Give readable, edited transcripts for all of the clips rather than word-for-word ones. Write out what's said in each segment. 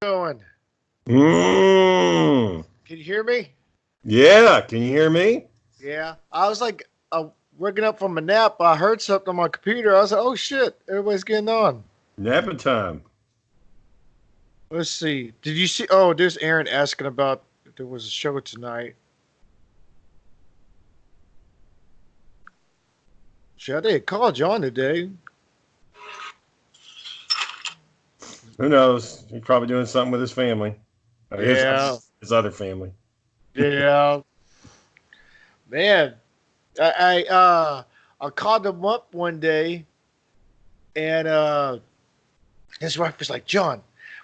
going? Mm. Can you hear me? Yeah, can you hear me? Yeah. I was like, waking up from a nap. I heard something on my computer. I was like, oh shit, everybody's getting on. Napping time. Let's see. Did you see? Oh, there's Aaron asking about if there was a show tonight. Shit, I didn't call John today. Who knows? He's probably doing something with his family. Or Yeah. his other family. Yeah. Man, I called him up one day, and his wife was like, John,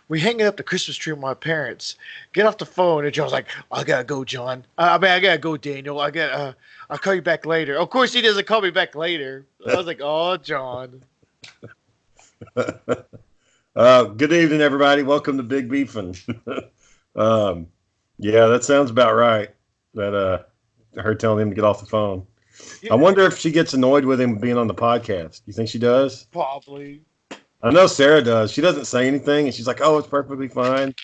we hanging up the Christmas tree with my parents. Get off the phone. And John's like, I gotta go, John. I gotta go, Daniel. I'll call you back later. Of course, he doesn't call me back later. I was like, oh, John. Good evening, everybody. Welcome to Big Beefin'. Yeah, that sounds about right. That her telling him to get off the phone. Yeah, I wonder if she gets annoyed with him being on the podcast. You think she does? probably. I know Sarah does. She doesn't say anything, and she's like, "Oh, it's perfectly fine."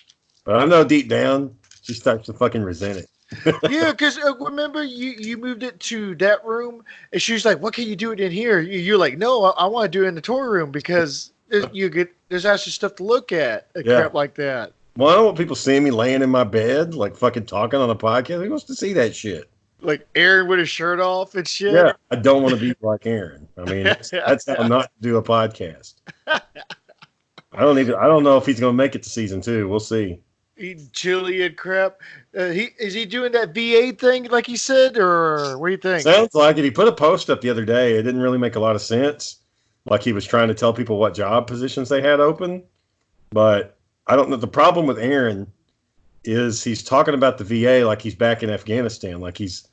But I know deep down she starts to fucking resent it. Yeah, because remember you moved it to that room, and she was like, "What can you do it in here?" You're like, "No, I want to do it in the toy room because there's actually stuff to look at and crap like that." Well, I don't want people seeing me laying in my bed, like fucking talking on a podcast. Who wants to see that shit? Like Aaron with his shirt off and shit. Yeah, I don't want to be like Aaron. I mean, that's how not to do a podcast. I don't know if he's going to make it to season 2. We'll see. Eating chili and crap. Is he doing that VA thing like he said, or what do you think? Sounds like it. He put a post up the other day. It didn't really make a lot of sense. Like he was trying to tell people what job positions they had open. But I don't know. The problem with Aaron is he's talking about the VA like he's back in Afghanistan. Like he's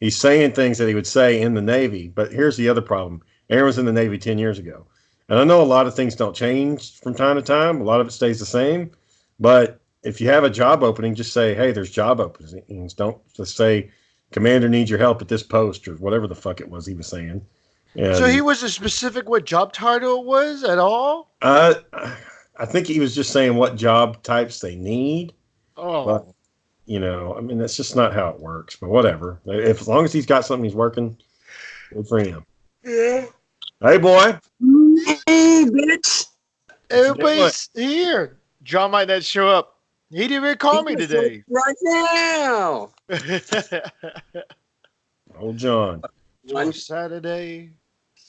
saying things that he would say in the Navy. But here's the other problem. Aaron was in the Navy 10 years ago. And I know a lot of things don't change from time to time. A lot of it stays the same. But if you have a job opening, just say, hey, there's job openings. Don't just say, commander needs your help at this post or whatever the fuck it was he was saying. And, so he wasn't specific what job title it was at all? I think he was just saying what job types they need. Oh. But, you know, I mean, that's just not how it works. But whatever. As long as he's got something he's working, good for him. Yeah. Hey, boy. Hey, bitch. Everybody's here. John might not show up. He didn't even call me today. Right now. Old John. On Saturday.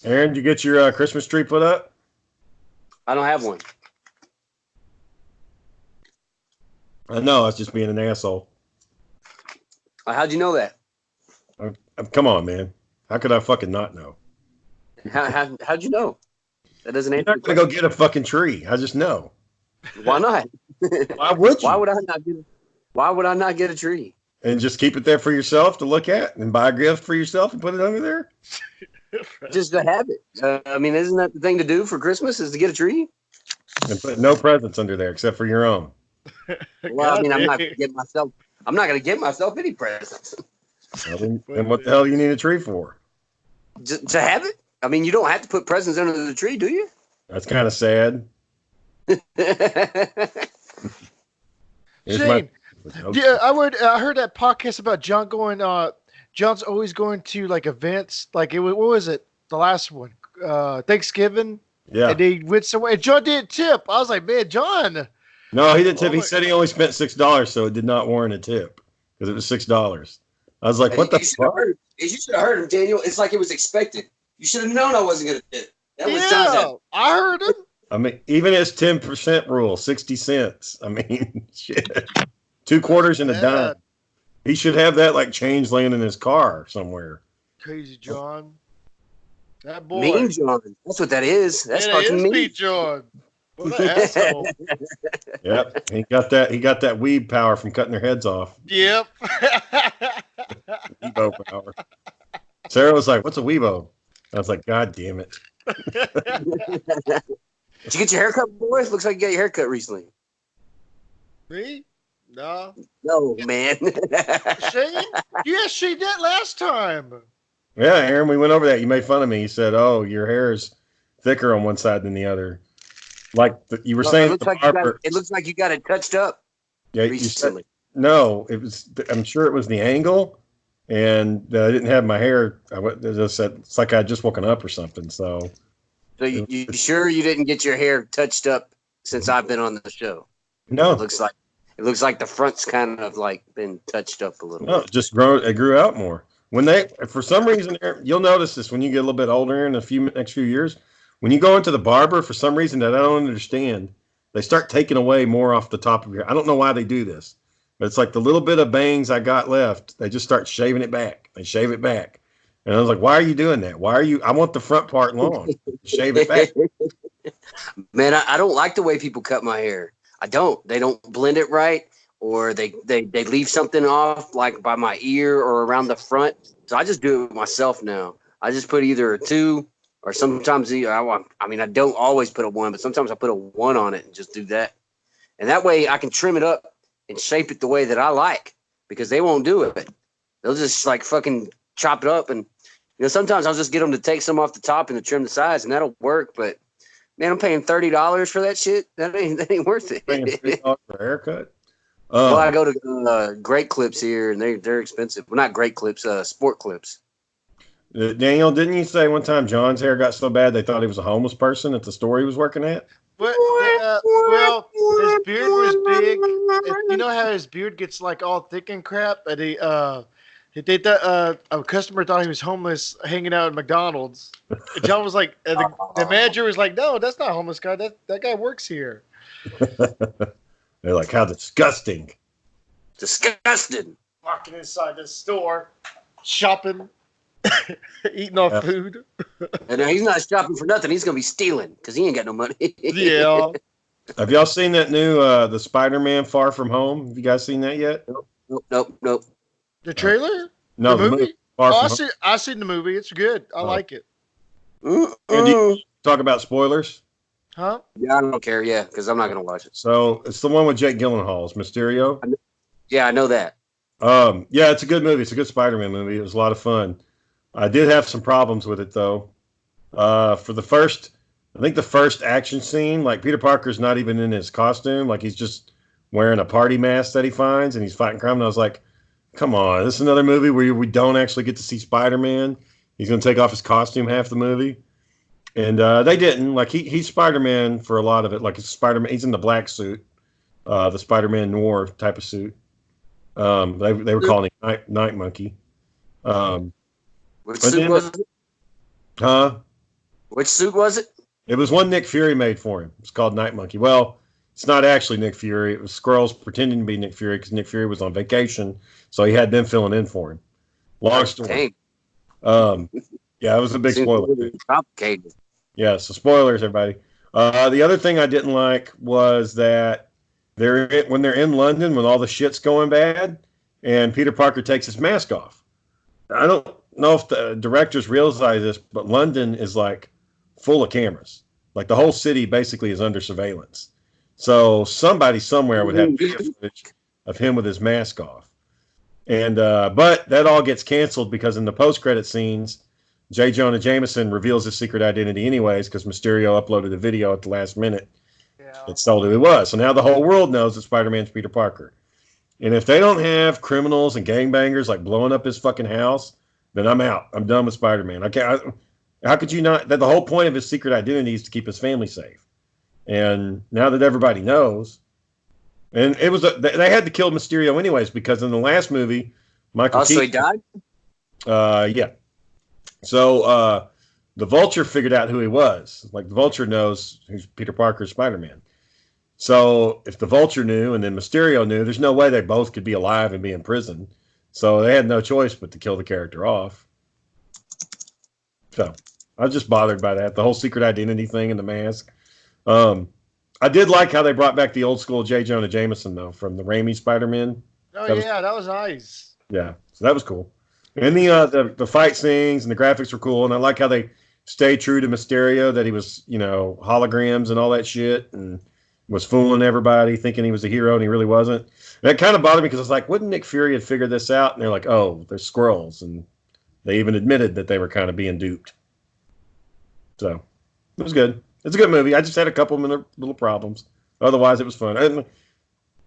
Aaron, did you get your Christmas tree put up? I don't have one. I know. I was just being an asshole. How'd you know that? Come on, man. How could I fucking not know? How'd you know? That doesn't answer. You're not gonna go get a fucking tree. I just know. Why not? Why would you? Why would I not get a tree? And just keep it there for yourself to look at and buy a gift for yourself and put it under there? Just to have it. I mean, isn't that the thing to do for Christmas is to get a tree? And put no presents under there except for your own. Well, I mean, I'm not going to get myself any presents. Well, then what the hell do you need a tree for? Just to have it? I mean, you don't have to put presents under the tree, do you? That's kind of sad. Shane, yeah, I heard that podcast about John going. John's always going to like events. Like what was it? The last one, Thanksgiving. Yeah. And they went somewhere. And John didn't tip. I was like, man, John. No, he didn't tip. He said he only spent $6, so it did not warrant a tip because it was $6. I was like, what the fuck? You should have heard him, Daniel. It's like it was expected. You should have known I wasn't going to tip. That was John's. I heard him. I mean, even his 10% rule, 60 cents. I mean, shit. 2 quarters and a dime. He should have that like change laying in his car somewhere. Crazy John. That boy. Mean John. That's what that is. That's fucking mean John. What an asshole. Yep. He got that weed power from cutting their heads off. Yep. Weebo power. Sarah was like, what's a Weebo? I was like, God damn it. Did you get your haircut, boys? Looks like you got your haircut recently. Me? No. No, man. Shane? You asked Shane that last time. Yeah, Aaron, we went over that. You made fun of me. You said, oh, your hair is thicker on one side than the other. Like you were Well, saying, the barber. it looks like you got it touched up Yeah, recently. no. It was. I'm sure it was the angle, and I didn't have my hair. Just said it's like I just woken up or something. So You sure you didn't get your hair touched up since I've been on the show? no, It looks like the front's kind of like been touched up a little no, bit. it grew out more. For some reason, you'll notice this when you get a little bit older in next few years. When you go into the barber, for some reason that I don't understand, they start taking away more off the top of your. I don't know why they do this, but it's like the little bit of bangs I got left, they just start shaving it back. They shave it back, and I was like, "Why are you doing that? Why are you? I want the front part long. Shave it back." Man, I don't like the way people cut my hair. I don't. They don't blend it right, or they leave something off, like by my ear or around the front. So I just do it myself now. I just put either a 2 or sometimes I don't always put a 1, but sometimes I put a 1 on it and just do that. And that way I can trim it up and shape it the way that I like, because they won't do it. They'll just like fucking chop it up. And, sometimes I'll just get them to take some off the top and to trim the sides, and that'll work. But man, I'm paying $30 for that shit. That ain't worth it. Paying $30 for a haircut. Well, I go to Great Clips here, and they're expensive. Well, not Great Clips, Sport Clips. Daniel, didn't you say one time John's hair got so bad they thought he was a homeless person at the store he was working at? Well, his beard was big. You know how his beard gets like all thick and crap, and a customer thought he was homeless hanging out at McDonald's. And John was like, the manager was like, "No, that's not a homeless guy. That guy works here." They're like, "How disgusting!" Disgusting. Walking inside the store, shopping, eating our food. And he's not shopping for nothing. He's gonna be stealing because he ain't got no money. Yeah. Have y'all seen that new the Spider-Man Far From Home? Have you guys seen that yet? Nope. The trailer? No, the movie? Far From Home. I've seen the movie. It's good. I like it. Andy, talk about spoilers. Huh? Yeah, I don't care. Yeah, because I'm not gonna watch it. So it's the one with Jake Gyllenhaal's Mysterio. Yeah, I know that. Yeah, it's a good movie. It's a good Spider-Man movie. It was a lot of fun. I did have some problems with it though. For I think the first action scene, like Peter Parker's not even in his costume, like he's just wearing a party mask that he finds and he's fighting crime. And I was like, come on, this is another movie where we don't actually get to see Spider-Man. He's going to take off his costume half the movie. And they didn't. Like he's Spider-Man for a lot of it. Like it's Spider-Man, he's in the black suit, the Spider-Man noir type of suit. They were calling him Night Monkey. Which suit was it? Huh? Which suit was it? It was one Nick Fury made for him. It's called Night Monkey. Well, it's not actually Nick Fury. It was Skrulls pretending to be Nick Fury because Nick Fury was on vacation, so he had them filling in for him. Long story. Yeah, it was a big spoiler. Complicated. Yeah, so spoilers, everybody. The other thing I didn't like was that when they're in London when all the shit's going bad, and Peter Parker takes his mask off. I don't know if the directors realize this, but London is like full of cameras. Like the whole city basically is under surveillance. So somebody somewhere would have video footage of him with his mask off. And but that all gets canceled because in the post-credit scenes, J. Jonah Jameson reveals his secret identity anyways because Mysterio uploaded a video at the last minute that told who he was. So now the whole world knows that Spider-Man's Peter Parker. And if they don't have criminals and gangbangers like blowing up his fucking house, then I'm out. I'm done with Spider-Man. How could you not? That the whole point of his secret identity is to keep his family safe. And now that everybody knows, and it was they had to kill Mysterio anyways because in the last movie, Michael Keaton. So he died? Yeah. So the Vulture figured out who he was. Like the Vulture knows who's Peter Parker's Spider-Man. So if the Vulture knew and then Mysterio knew, there's no way they both could be alive and be in prison. So they had no choice but to kill the character off. So I was just bothered by that, the whole secret identity thing and the mask. I did like how they brought back the old school J. Jonah Jameson, though, from the Raimi Spider-Man. Oh, that was nice. Yeah, so that was cool. And the fight scenes and the graphics were cool. And I like how they stayed true to Mysterio, that he was, holograms and all that shit and was fooling everybody, thinking he was a hero and he really wasn't. And that kind of bothered me because I was like, wouldn't Nick Fury have figured this out? And they're like, oh, they're Skrulls. And they even admitted that they were kind of being duped. So it was good. It's a good movie. I just had a couple of little problems. Otherwise, it was fun.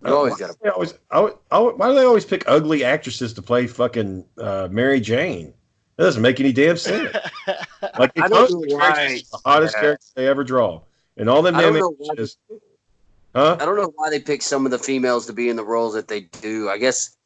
You always got to. Why do they always pick ugly actresses to play fucking Mary Jane? That doesn't make any damn sense. Like, I don't know why. The hottest character they ever draw. And all them damn actresses. Huh? I don't know why they pick some of the females to be in the roles that they do. I guess,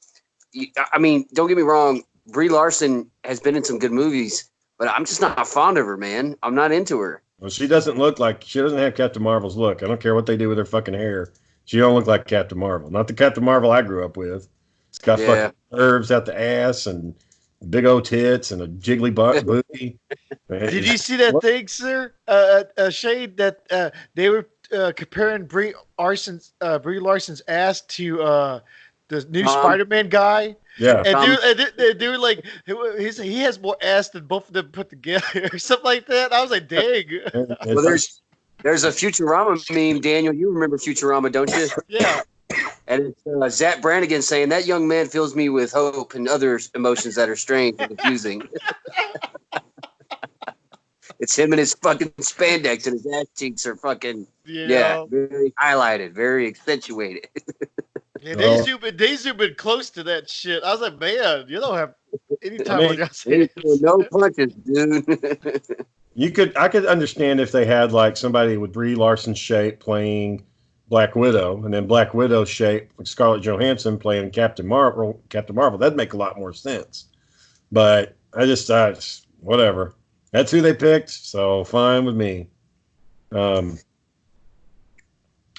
I mean, don't get me wrong. Brie Larson has been in some good movies, but I'm just not fond of her, man. I'm not into her. Well, she doesn't have Captain Marvel's look. I don't care what they do with her fucking hair. She don't look like Captain Marvel. Not the Captain Marvel I grew up with. It's got fucking curves out the ass and big old tits and a jiggly booty. Did you see that thing, sir? Shade that they were comparing Brie Larson's ass to the new Spider-Man guy. Yeah, and dude, like he has more ass than both of them put together, or something like that. I was like, dang. Well, there's a Futurama meme, Daniel. You remember Futurama, don't you? Yeah. And it's Zach Brannigan saying that young man fills me with hope and other emotions that are strange and confusing. It's him and his fucking spandex, and his ass cheeks are fucking very highlighted, very accentuated. Yeah, they zoom in close to that shit. I was like, man, you don't have any time on your hands. No punches, dude. I could understand if they had like somebody with Brie Larson's shape playing Black Widow, and then Black Widow's shape with Scarlett Johansson playing Captain Marvel. That'd make a lot more sense. But I just whatever. That's who they picked, so fine with me.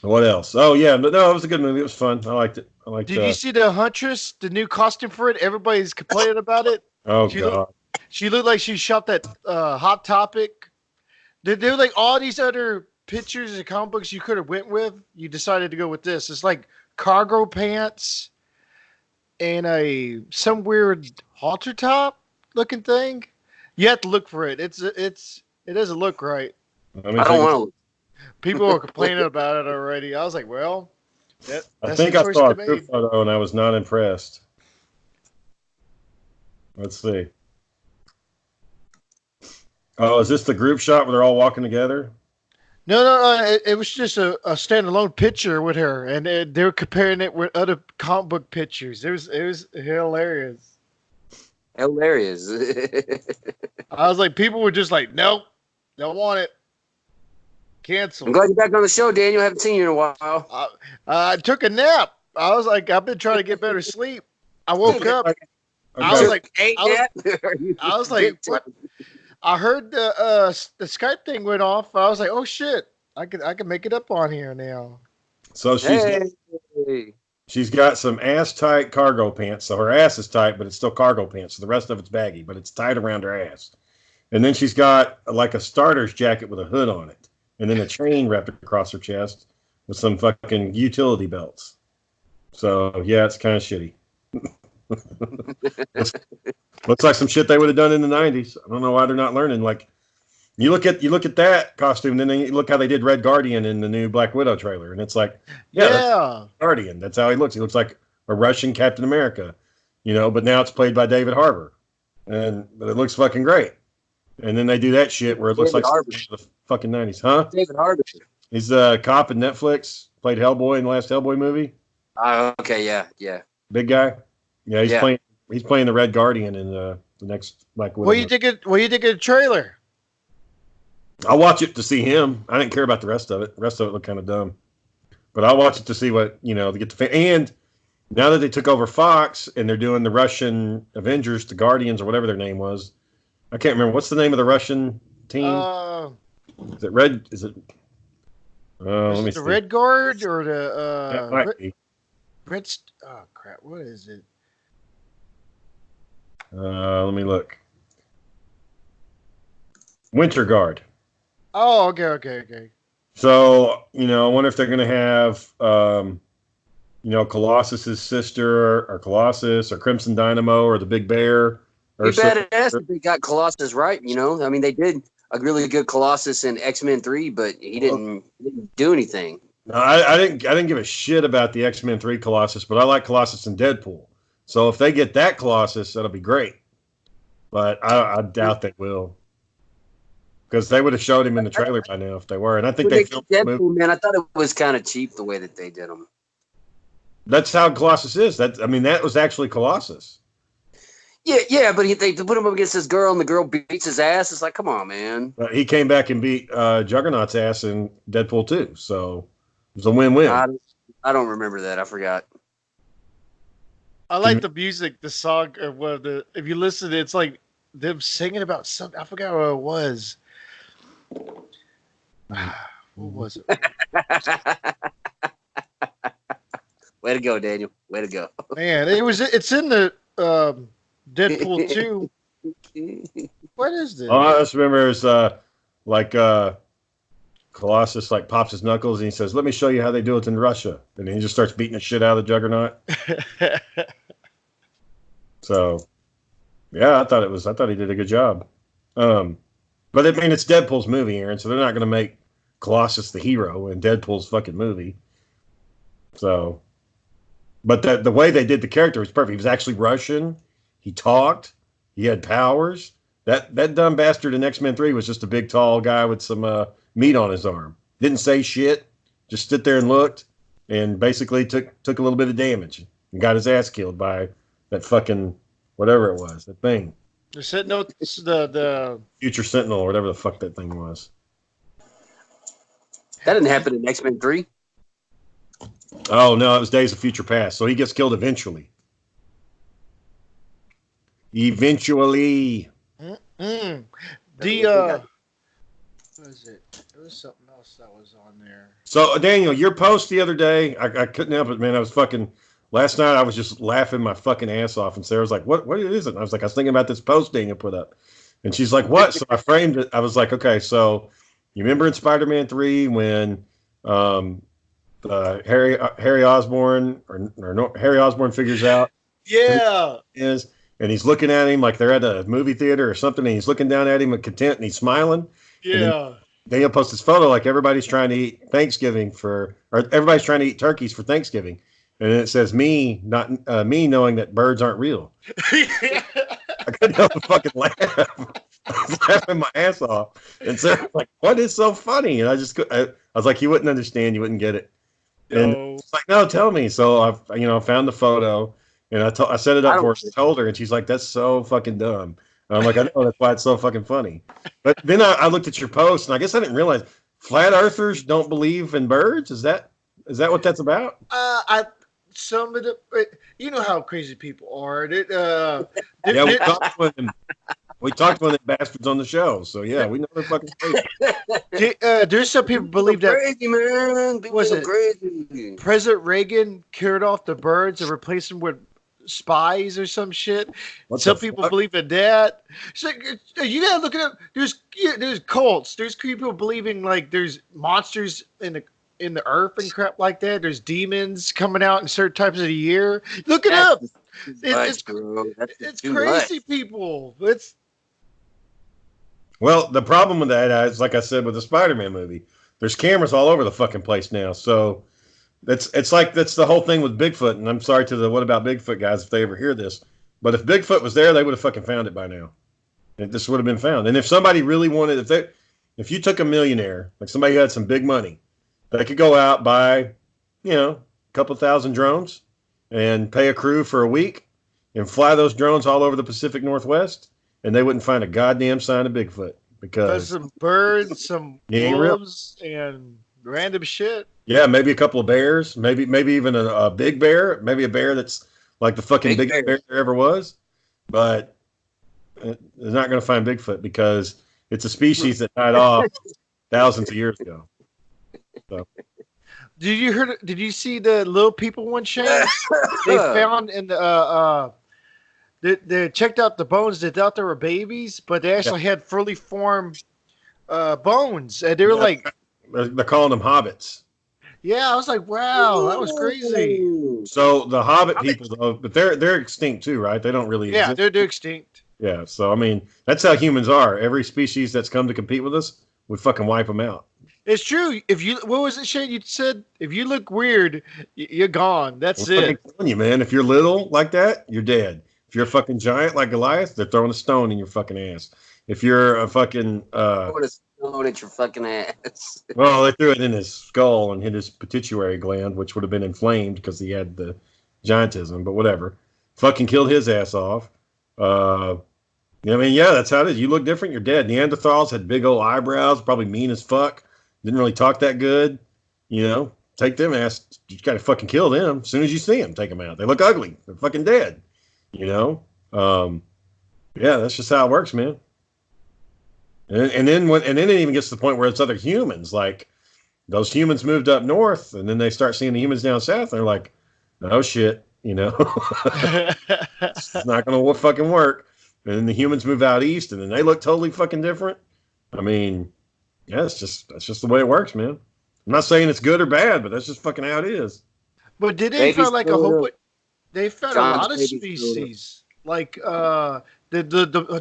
What else? Oh yeah, no, it was a good movie. It was fun. I liked it. Did you see the Huntress? The new costume for it? Everybody's complaining about it. Oh god. She looked like she shot that Hot Topic. There were like all these other pictures and comic books you could have went with. You decided to go with this. It's like cargo pants and some weird halter top looking thing. You have to look for it. It doesn't look right. I don't want to. People were complaining about it already. I was like, well, that's I think I saw a group photo and I was not impressed. Let's see. Oh, is this the group shot where they're all walking together? No. It was just a standalone picture with her, and they were comparing it with other comic book pictures. It was hilarious. Hilarious. I was like, people were just like, nope, don't want it. Cancel. I'm glad you're back on the show, Daniel. I haven't seen you in a while. I took a nap. I was like, I've been trying to get better sleep. I woke up. Okay. I was like, what? I heard the Skype thing went off. I was like, oh shit, I can make it up on here now. So she's got some ass tight cargo pants. So her ass is tight, but it's still cargo pants. So the rest of it's baggy, but it's tight around her ass. And then she's got like a starter's jacket with a hood on it, and then a chain wrapped across her chest with some fucking utility belts. So yeah, it's kind of shitty. Looks like some shit they would have done in the 90s. I don't know why they're not learning. Like, you look at that costume, then you look how they did Red Guardian in the new Black Widow trailer, and it's like, that's Guardian. That's how he looks. He looks like a Russian Captain America, But now it's played by David Harbour, but it looks fucking great. And then they do that shit where it looks like the fucking 90s, huh? David Harbour. He's a cop in Netflix. Played Hellboy in the last Hellboy movie. Okay, yeah. Big guy. Yeah, he's playing the Red Guardian in the next Black Widow. What do you think of the trailer? I'll watch it to see him. I didn't care about the rest of it. The rest of it looked kind of dumb. But I'll watch it to see what, to get the and now that they took over Fox and they're doing the Russian Avengers, the Guardians, or whatever their name was. I can't remember. What's the name of the Russian team? Is it Red? Is it? Let me see. The Red Guard or the that might be. Red? Oh crap! What is it? Let me look. Winter Guard. Oh, okay. So I wonder if they're going to have, Colossus's sister or Colossus or Crimson Dynamo or the Big Bear. Or badass if they got Colossus right. I mean, they did a really good Colossus in X-Men 3, but he didn't do anything. No, I didn't give a shit about the X-Men 3 Colossus, but I like Colossus in Deadpool. So if they get that Colossus, that'll be great. But I doubt they will. because they would have showed him in the trailer by now if they were. And I think When they they filmed did the movie. Deadpool, man, I thought it was kind of cheap the way that they did them. That's how Colossus is. That was actually Colossus. Yeah, but they put him up against this girl, and the girl beats his ass. It's like, come on, man. He came back and beat Juggernaut's ass in Deadpool 2. So it was a win-win. I don't remember that. I forgot. I like the music, the song, or if you listen to it, it's like them singing about something. I forgot what it was. What was it? Way to go, Daniel. Way to go. Man, it's in the Deadpool 2. What is this? Oh, I just remember it's Colossus like pops his knuckles and he says, "Let me show you how they do it in Russia." And then he just starts beating the shit out of the Juggernaut. So, yeah, I thought he did a good job. But I mean, it's Deadpool's movie, Aaron, so they're not going to make Colossus the hero in Deadpool's fucking movie. So, but the way they did the character was perfect. He was actually Russian. He talked. He had powers. That dumb bastard in X-Men 3 was just a big, tall guy with some meat on his arm. Didn't say shit. Just stood there and looked, and basically took a little bit of damage and got his ass killed by that fucking whatever it was, that thing. The Sentinel, the Future Sentinel or whatever the fuck that thing was. That didn't happen in X-Men 3. Oh no, it was Days of Future Past. So he gets killed eventually. Eventually. what was it? There was something else that was on there. So Daniel, your post the other day, I couldn't help it, man. I was fucking. Last night I was just laughing my fucking ass off, and Sarah was like, "What is it?" And I was like, "I was thinking about this post Daniel put up," and she's like, "What?" So I framed it. I was like, "Okay, so you remember in Spider-Man 3 when Harry Osborn Harry Osborn figures out Yeah, is, and he's looking at him like they're at a movie theater or something, and he's looking down at him with content, and he's smiling. yeah. Daniel posts this photo like everybody's trying to eat everybody's trying to eat turkeys for Thanksgiving. And it says me knowing that birds aren't real. I couldn't help but fucking laugh. I was laughing my ass off. And Sarah was like, "What is so funny?" And I was like, "You wouldn't understand. You wouldn't get it." And it's like, "No, tell me." So I found the photo and I set it up for her. Told her, and she's like, "That's so fucking dumb." And I'm like, "I know, that's why it's so fucking funny." But then I looked at your post, and I guess I didn't realize flat earthers don't believe in birds. Is that what that's about? Some of the, you know how crazy people are. We talked to them. We talked to one of the bastards on the show, so yeah, we know they're fucking crazy. There's some people believe that crazy, man. People was are it crazy. President Reagan killed off the birds and replaced them with spies or some shit. Some people believe in that. So you gotta look it up. There's cults. There's people believing like there's monsters in the earth and crap like that. There's demons coming out in certain times of the year. Look it up. It's crazy, people. Well, the problem with that is, like I said, with the Spider-Man movie, there's cameras all over the fucking place now. So that's the whole thing with Bigfoot. And I'm sorry to the What About Bigfoot guys if they ever hear this, but if Bigfoot was there, they would have fucking found it by now. This would have been found. And if somebody really wanted, if you took a millionaire, like somebody who had some big money, they could go out, buy, a couple thousand drones and pay a crew for a week and fly those drones all over the Pacific Northwest, and they wouldn't find a goddamn sign of Bigfoot because there's some birds, some wolves, and random shit. Yeah, maybe a couple of bears, maybe even a big bear, maybe a bear that's like the fucking biggest bear there ever was, but they're not going to find Bigfoot because it's a species that died off thousands of years ago. So. Did you see the little people one, Shane? They found in the they checked out the bones. They thought they were babies, but they actually had fully formed bones, and they were like, they're calling them hobbits. Yeah, I was like, wow, that was crazy. So the hobbit people, though, but they're extinct too, right? They don't really exist. Yeah, they're extinct. Yeah, so I mean, that's how humans are. Every species that's come to compete with us, we fucking wipe them out. It's true. What was it, Shane? You said if you look weird, you're gone. That's it. I'm telling you, man. If you're little like that, you're dead. If you're a fucking giant like Goliath, they're throwing a stone in your fucking ass. if you're a fucking I would have thrown at your fucking ass. well, they threw it in his skull and hit his pituitary gland, which would have been inflamed because he had the giantism, but whatever. Fucking killed his ass off. I mean, yeah, that's how it is. You look different, you're dead. Neanderthals had big old eyebrows, probably mean as fuck. Didn't really talk that good. You know, take them ass. You got to fucking kill them as soon as you see them. Take them out. They look ugly. They're fucking dead. You know. Yeah, that's just how it works, man. And then it even gets to the point where it's other humans. Like those humans moved up north, and then they start seeing the humans down south. And they're like, oh shit, you know, it's not gonna fucking work. And then the humans move out east, and then they look totally fucking different. I mean, yeah, that's just the way it works, man. I'm not saying it's good or bad, but that's just fucking how it is. But did they find like a whole? They found a lot of John's species, like the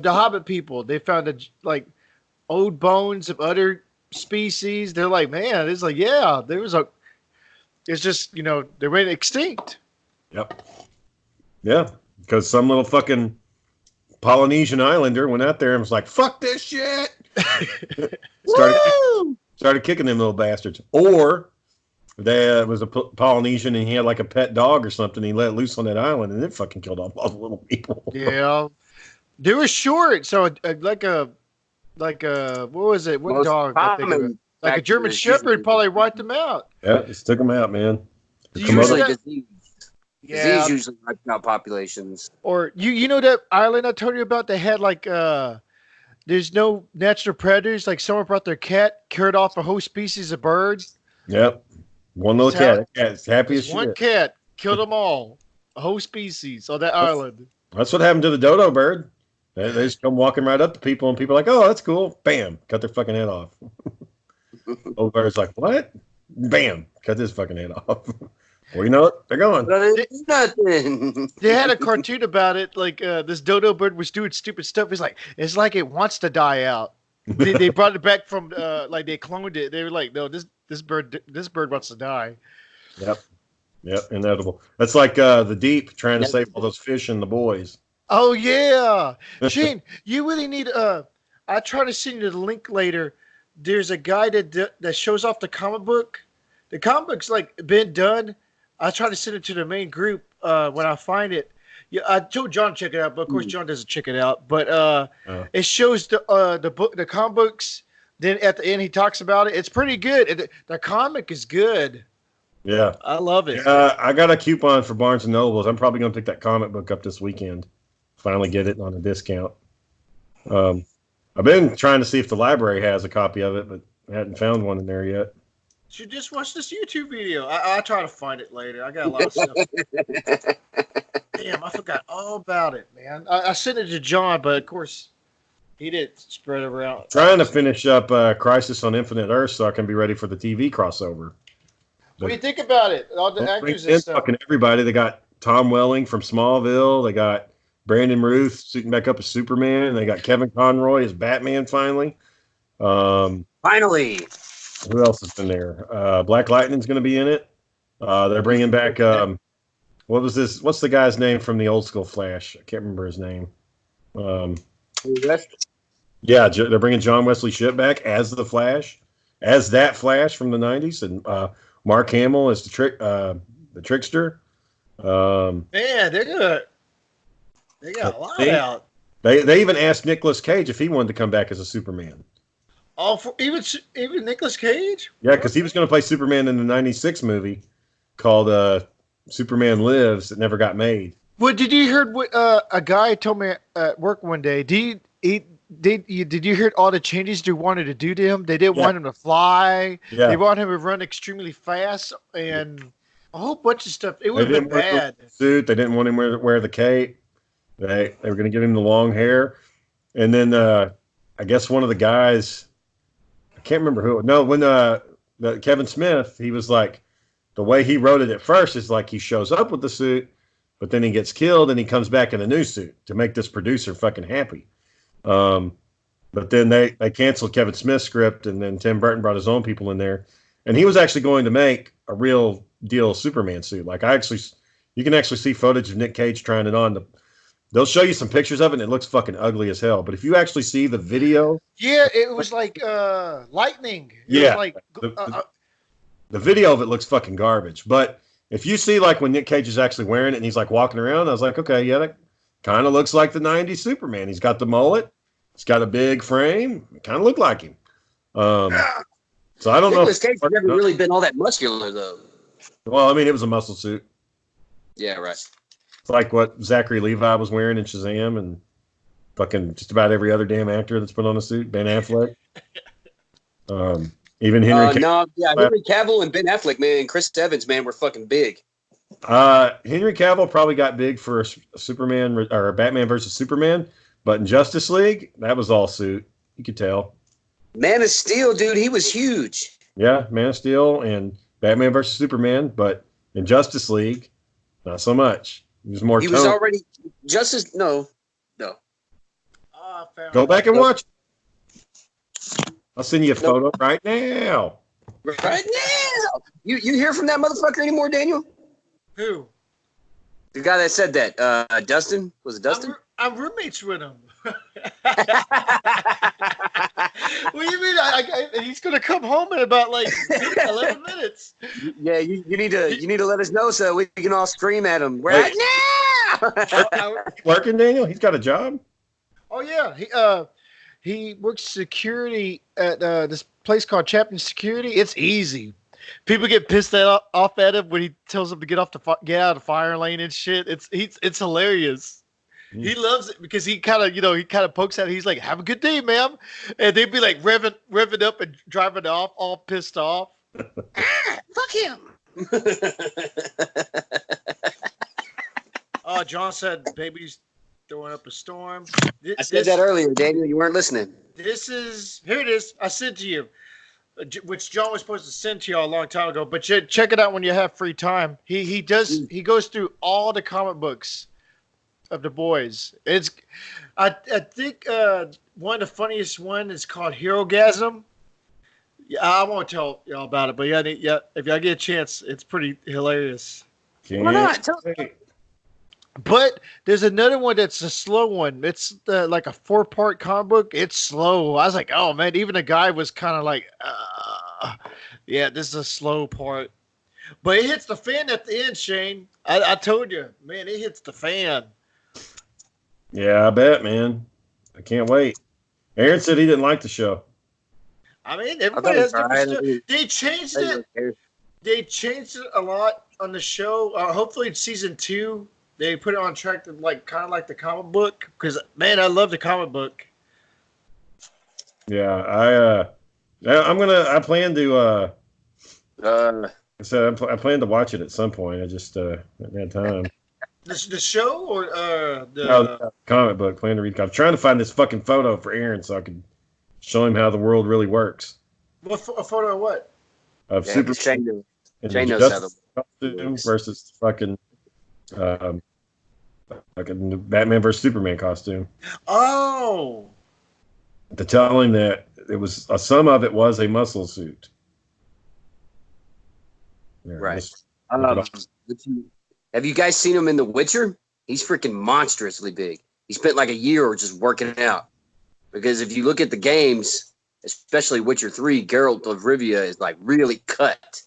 Hobbit people. They found like old bones of other species. They're like, man, it's like, yeah, there was a. It's just they went extinct. Yep. Yeah, because some little fucking Polynesian islander went out there and was like, fuck this shit. started kicking them little bastards. Or there was a Polynesian and he had like a pet dog or something. He let it loose on that island and it fucking killed off all the little people. Yeah. They were short. So like a what was it? What dog? Like a German Shepherd probably wiped them out. Yeah, just took them out, man. Usually disease. Yeah. Disease usually wipes out populations. Or you know that island I told you about? They had like there's no natural predators. Like someone brought their cat, killed off a whole species of birds. Yep. One little cat. Cat's happy as shit. One cat killed them all. A whole species on that island. That's what happened to the dodo bird. They just come walking right up to people and people are like, oh, that's cool. Bam. Cut their fucking head off. Old bird's like, what? Bam. Cut this fucking head off. Well, you know what? They're going. They had a cartoon about it. Like this dodo bird was doing stupid stuff. It's like it wants to die out. They brought it back from like they cloned it. They were like, no, this bird wants to die. Yep, inedible. That's like the deep trying to save all those fish and the boys. Oh yeah, Shane, you really need. I try to send you the link later. There's a guy that shows off the comic book. The comic book's like been done. I try to send it to the main group when I find it. Yeah, I told John to check it out, but of course John doesn't check it out. But it shows the book, the comic books. Then at the end he talks about it. It's pretty good. The comic is good. Yeah, I love it. I got a coupon for Barnes and Nobles. I'm probably gonna pick that comic book up this weekend. Finally get it on a discount. I've been trying to see if the library has a copy of it, but I hadn't found one in there yet. You just watch this YouTube video. I'll try to find it later. I got a lot of stuff. Damn, I forgot all about it, man. I sent it to John, but of course he didn't spread it around. Trying to finish up Crisis on Infinite Earth so I can be ready for the TV crossover. What do you think about it? All the actors and stuff. Fucking everybody. They got Tom Welling from Smallville. They got Brandon Ruth suiting back up as Superman. They got Kevin Conroy as Batman finally. Finally. Who else has been there? Black Lightning's going to be in it. They're bringing back what was this? What's the guy's name from the old school Flash? I can't remember his name. Yeah, they're bringing John Wesley Shipp back as the Flash, as that Flash from the '90s, and Mark Hamill as the Trickster. Man, they got a lot out. They even asked Nicolas Cage if he wanted to come back as a Superman. Oh, for even Nicolas Cage? Yeah, because he was going to play Superman in the '96 movie called Superman Lives that never got made. Well, did you hear what a guy told me at work one day? Did you hear all the changes they wanted to do to him? They didn't want him to fly. Yeah. They want him to run extremely fast and a whole bunch of stuff. It would have been bad. Suit. They didn't want him to wear the cape. They were going to give him the long hair. And then I guess one of the guys, I can't remember who. No, when Kevin Smith, he was like, the way he wrote it at first is like he shows up with the suit, but then he gets killed and he comes back in a new suit to make this producer fucking happy. But then they canceled Kevin Smith's script, and then Tim Burton brought his own people in there, and he was actually going to make a real deal Superman suit. Like you can actually see footage of Nick Cage trying it on. they'll show you some pictures of it, and it looks fucking ugly as hell. But if you actually see the video, Yeah, it was like lightning. It was yeah, like the video of it looks fucking garbage. But if you see like when Nick Cage is actually wearing it and he's like walking around, I was like, okay, yeah, that kind of looks like the '90s Superman. He's got the mullet, he's got a big frame, kind of look like him. So I don't know. Nicolas Cage has never really been all that muscular though. Well, I mean, it was a muscle suit. Yeah, right. It's like what Zachary Levi was wearing in Shazam, and fucking just about every other damn actor that's put on a suit. Ben Affleck. Even Henry. Henry Cavill and Ben Affleck, man, and Chris Evans, man, were fucking big. Henry Cavill probably got big for Superman or Batman versus Superman, but in Justice League, that was all suit. You could tell. Man of Steel, dude, he was huge. Yeah, Man of Steel and Batman versus Superman, but in Justice League, not so much. He was more. He was already Justice. No. Go back and watch. I'll send you a photo right now. Right now. You hear from that motherfucker anymore, Daniel? Who? The guy that said that. Dustin? Was it Dustin? I'm roommates with him. What do you mean? He's gonna come home in about like 11 minutes. Yeah, you need to let us know so we can all scream at him right now. Working, Daniel? He's got a job. Oh yeah, he works security at this place called Chapman Security. It's easy. People get pissed off at him when he tells them to get out of the fire lane and shit. It's hilarious. He loves it because he kind of pokes at it. He's like, "Have a good day, ma'am," and they'd be like revving up and driving off, all pissed off. Fuck him. Oh, John said, "Baby's throwing up a storm." I said that earlier, Daniel. You weren't listening. Here it is. I sent to you, which John was supposed to send to you a long time ago. But check it out when you have free time. He goes through all the comic books of the boys. I think one of the funniest one is called Herogasm. Yeah, I won't tell y'all about it, but yeah, if y'all get a chance, it's pretty hilarious. Why not? But there's another one that's a slow one. It's like a 4-part comic book. It's slow. I was like, oh man, even the guy was kind of like, yeah, this is a slow part. But it hits the fan at the end, Shane. I told you, man, it hits the fan. Yeah, I bet, man. I can't wait. Aaron said he didn't like the show. I mean, everybody has different stuff. They changed it. They changed it a lot on the show. Hopefully, in season 2, they put it on track to kind of like the comic book. Because man, I love the comic book. Yeah, I plan to. I said I plan to watch it at some point. I just haven't had time. The show or the comic book? Plan to read. I'm trying to find this fucking photo for Aaron so I can show him how the world really works. What a photo of what? Of Super Shane knows costume versus fucking Batman versus Superman costume. Oh. To tell him that it was some of it was a muscle suit. Yeah, right. Have you guys seen him in The Witcher? He's freaking monstrously big. He spent like a year just working out. Because if you look at the games, especially Witcher 3, Geralt of Rivia is like really cut.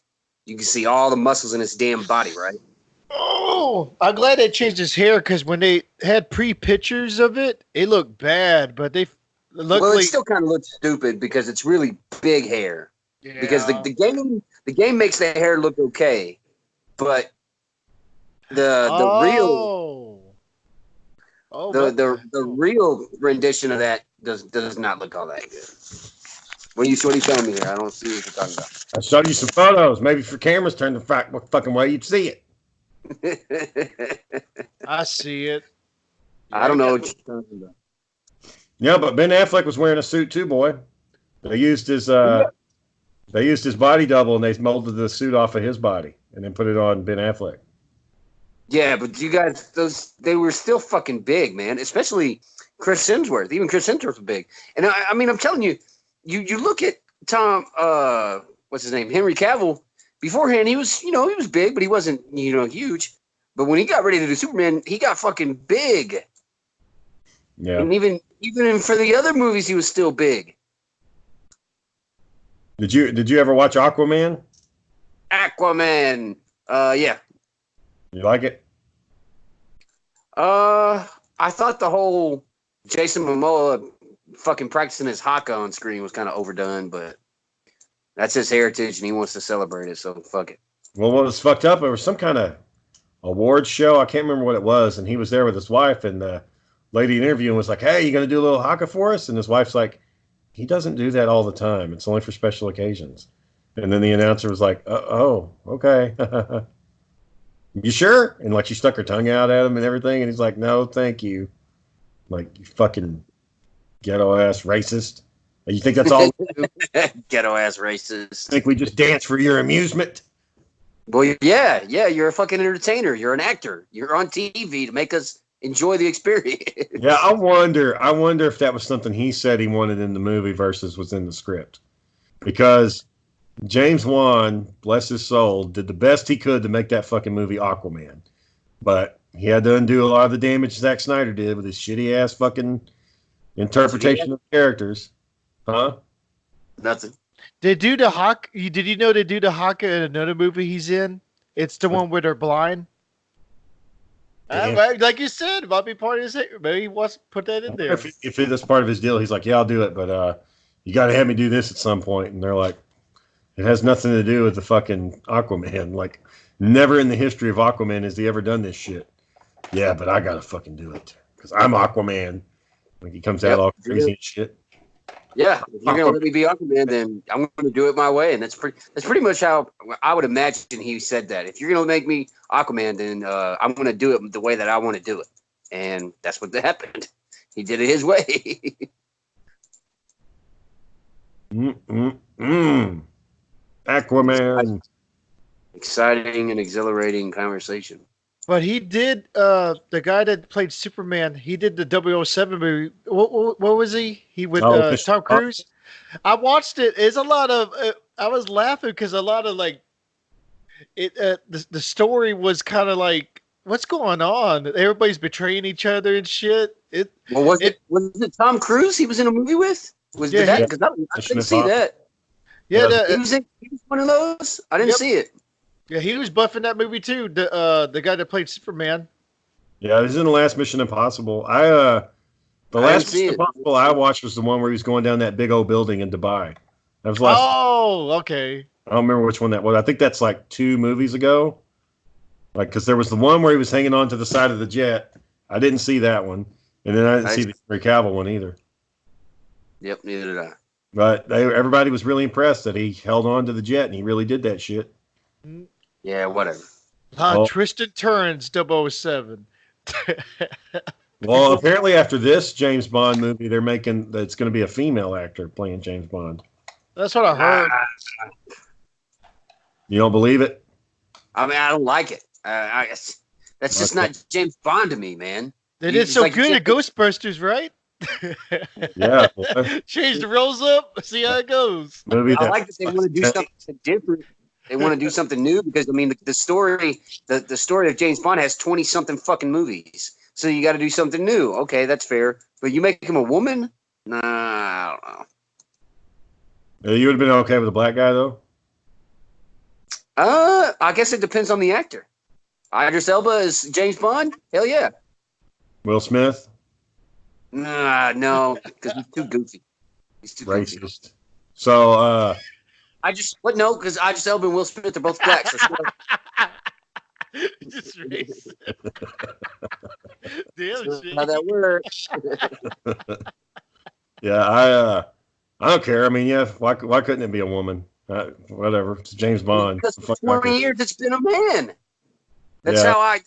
You can see all the muscles in his damn body, right? Oh, I'm glad they changed his hair because when they had pre-pictures of it, it looked bad. But they luckily... Well, it still kind of looks stupid because it's really big hair. Yeah. Because the game makes the hair look okay, but the real rendition of that does not look all that good. What are you showing me here? I don't see what you're talking about. I showed you some photos. Maybe if your cameras turned the fucking way, you'd see it. I see it. I don't know what you're talking about. Yeah, but Ben Affleck was wearing a suit too, boy. They used his body double and they molded the suit off of his body and then put it on Ben Affleck. Yeah, but you guys, they were still fucking big, man. Especially Chris Hemsworth. Even Chris Hemsworth was big. And I mean, I'm telling you, you look at Tom, what's his name, Henry Cavill. Beforehand, he was big, but he wasn't, huge. But when he got ready to do Superman, he got fucking big. Yeah. And even for the other movies, he was still big. Did you ever watch Aquaman? Aquaman. Yeah. You like it? I thought the whole Jason Momoa fucking practicing his haka on screen was kind of overdone, but that's his heritage and he wants to celebrate it, so fuck it. Well, what was fucked up? There was some kind of awards show. I can't remember what it was, and he was there with his wife, and the lady interviewing was like, "Hey, you gonna do a little haka for us?" And his wife's like, "He doesn't do that all the time. It's only for special occasions." And then the announcer was like, "Oh, okay." You sure? And like she stuck her tongue out at him and everything, and he's like, "No, thank you." Like, you fucking ghetto ass racist. You think that's all? Ghetto ass racist. Think we just dance for your amusement? Well, yeah, you're a fucking entertainer. You're an actor. You're on TV to make us enjoy the experience. Yeah, I wonder if that was something he said he wanted in the movie versus was in the script. Because James Wan, bless his soul, did the best he could to make that fucking movie Aquaman. But he had to undo a lot of the damage Zack Snyder did with his shitty ass fucking interpretation of characters. Huh? Nothing. Did you know they do the haka in another movie he's in? It's the one where they're blind. Like you said, it might be part of his. Maybe he wants to put that in there. If it is part of his deal, he's like, "Yeah, I'll do it, but you got to have me do this at some point." And they're like, "It has nothing to do with the fucking Aquaman. Like, never in the history of Aquaman has he ever done this shit." Yeah, but I gotta fucking do it because I'm Aquaman. Like, he comes out all crazy and shit. Yeah, if you're gonna let me be Aquaman, then I'm gonna do it my way, and that's pretty much how I would imagine he said that. If you're gonna make me Aquaman, then I'm gonna do it the way that I want to do it, and that's what happened. He did it his way. Aquaman. Exciting and exhilarating conversation. But he did, the guy that played Superman, he did the 007 movie. What was he? He with Tom Cruise? I watched it. It's a lot of, I was laughing because a lot of like, the story was kind of like, what's going on? Everybody's betraying each other and shit. Was it Tom Cruise he was in a movie with? Did that? Because I didn't see that. Yeah, he was one of those. I didn't see it. Yeah, he was buffing that movie too. The guy that played Superman. Yeah, this is in the last Mission Impossible. The last Mission Impossible I watched was the one where he was going down that big old building in Dubai. That was last. Oh, okay. I don't remember which one that was. I think that's like 2 movies ago. Like, because there was the one where he was hanging on to the side of the jet. I didn't see that one, and then I didn't see the Henry Cavill one either. Yep, neither did I. But everybody was really impressed that he held on to the jet and he really did that shit. Yeah, whatever. Twist and turns 007. Well, apparently after this James Bond movie, they're making it's going to be a female actor playing James Bond. That's what I heard. You don't believe it? I mean, I don't like it. That's just not James Bond to me, man. They did so good at Ghostbusters, right? Yeah. Change the roles up, see how it goes. I like that they want to do something different. They want to do something new because I mean the story of James Bond has 20-something fucking movies. So you got to do something new. Okay, that's fair. But you make him a woman? Nah, I don't know. You would have been okay with a black guy though? I guess it depends on the actor. Idris Elba is James Bond? Hell yeah. Will Smith? Nah, no, because he's too goofy. He's too racist. Goofy. So no, because Idris Elba and Will Smith are both black. So just racist. Damn shit. How that works. Yeah, I don't care. I mean, yeah, why couldn't it be a woman? Whatever. It's James Bond. Because for 20 years it's been a man. That's how I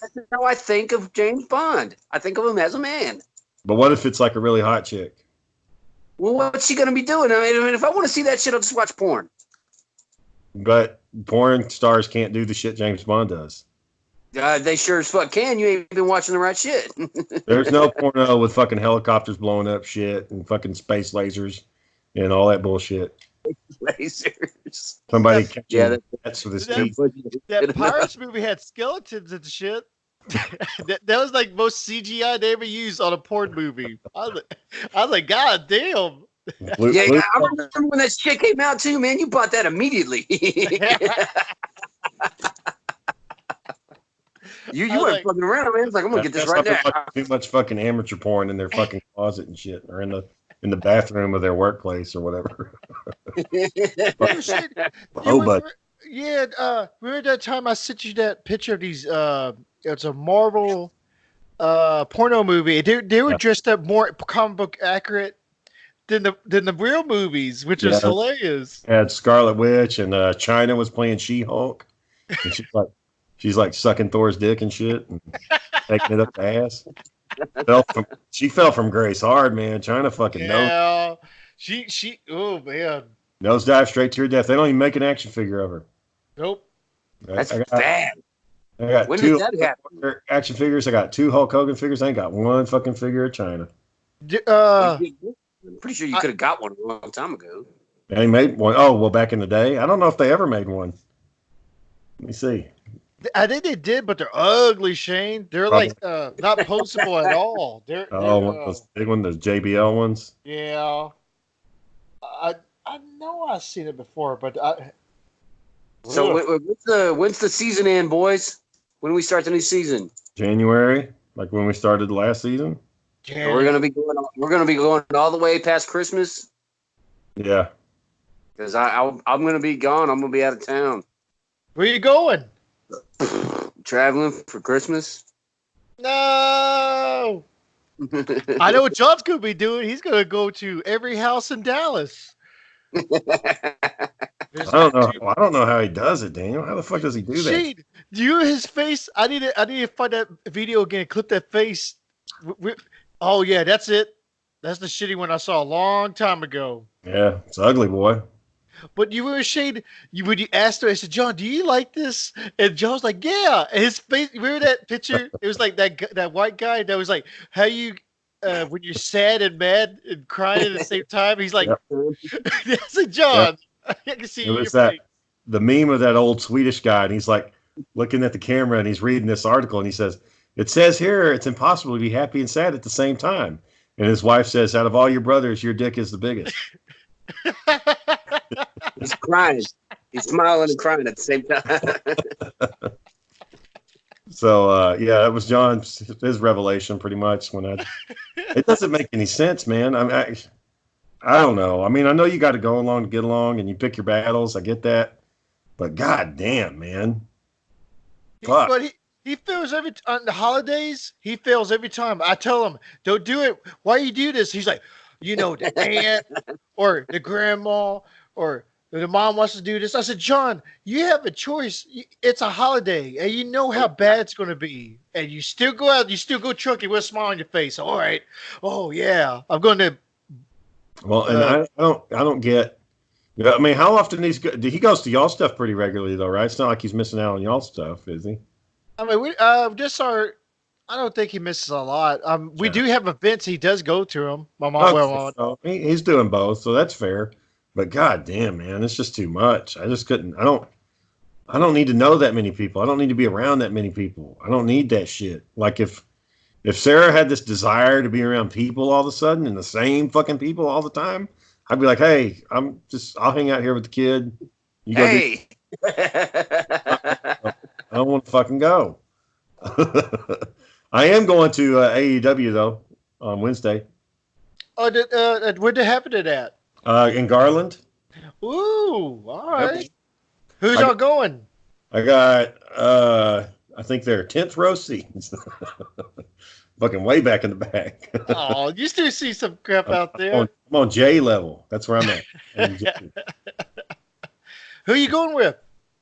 think of James Bond. I think of him as a man. But what if it's like a really hot chick? Well, what's she gonna be doing? I mean, if I want to see that shit, I'll just watch porn. But porn stars can't do the shit James Bond does. They sure as fuck can. You ain't been watching the right shit. There's no porno with fucking helicopters blowing up shit and fucking space lasers and all that bullshit. Lasers. Somebody catching cats with his teeth. That Pirates movie had skeletons and shit. That was like most CGI they ever used on a porn movie. I was like, God damn. Yeah, I remember when that shit came out too, man. You bought that immediately. You weren't like, fucking around, man. It's like, I'm gonna get this right now. Too much fucking amateur porn in their fucking closet and shit, or in the bathroom of their workplace or whatever. oh, shit. Remember that time I sent you that picture of these it's a Marvel porno movie. They were dressed up more comic book accurate than the real movies, which is hilarious. Had Scarlet Witch and China was playing She-Hulk. And she's like sucking Thor's dick and shit and taking it up the ass. She fell from grace hard, man. China fucking knows. She oh man. Nosedive straight to her death. They don't even make an action figure of her. Nope. That's bad. I got when two did that happen? action figures. I got 2 Hulk Hogan figures. I ain't got one fucking figure of China. I'm pretty sure you could have got one a long time ago. They made one. Oh, well, back in the day. I don't know if they ever made one. Let me see. I think they did, but they're ugly, Shane. They're like not postable at all. They're one of those big ones, those JBL ones. Yeah. I know I've seen it before, but So when's the season end, boys? When do we start the new season? January, like when we started the last season. So we're gonna be going all the way past Christmas. Yeah. Because I'm gonna be gone. I'm gonna be out of town. Where you going? Traveling for Christmas. No. I know what John's gonna be doing. He's gonna go to every house in Dallas. I don't know how he does it, Daniel. How the fuck does he do that? Shane, his face. I need to find that video again. Clip that face. Oh yeah, that's it. That's the shitty one I saw a long time ago. Yeah, it's ugly, boy. But you were Shane. When you asked her, I said, "John, do you like this?" And John's like, "Yeah." And his face. Remember that picture? It was like that white guy that was like, "How you?" When you're sad and mad and crying at the same time, he's like, "That's a John." Yep. I can see it was that face. The meme of that old Swedish guy, and he's like looking at the camera and he's reading this article, and he says, "It says here it's impossible to be happy and sad at the same time." And his wife says, "Out of all your brothers, your dick is the biggest." He's crying. He's smiling and crying at the same time. So that was his revelation pretty much. It doesn't make any sense, man. I don't know. I mean, I know you got to go along to get along, and you pick your battles. I get that, but god damn, man. Fuck. But he fails on the holidays. He fails every time. I tell him, "Don't do it. Why you do this?" He's like, the aunt or the grandma or the mom wants to do this. I said, "John, you have a choice. It's a holiday, and you know how bad it's going to be. And you still go out. You still go trucking with a smile on your face. All right. Oh yeah, I'm going to." Well, and I don't get. I mean, how often he goes to y'all stuff pretty regularly though, right? It's not like he's missing out on y'all stuff, is he? I mean, I don't think he misses a lot. We do have events. He does go to them. My mom. He's doing both, so that's fair. But god damn, man, it's just too much. I just couldn't. I don't need to know that many people. I don't need to be around that many people. I don't need that shit. Like if Sarah had this desire to be around people all of a sudden and the same fucking people all the time, I'd be like, "Hey, I'll hang out here with the kid. You go." Hey. I don't want to fucking go. I am going to AEW though on Wednesday. Oh, where did it happen to that? In Garland. Ooh, all right. Who's y'all going? I got I think they're 10th row seats. Fucking way back in the back. Oh, you still see some crap out there. I'm on J level. That's where I'm at. Who are you going with?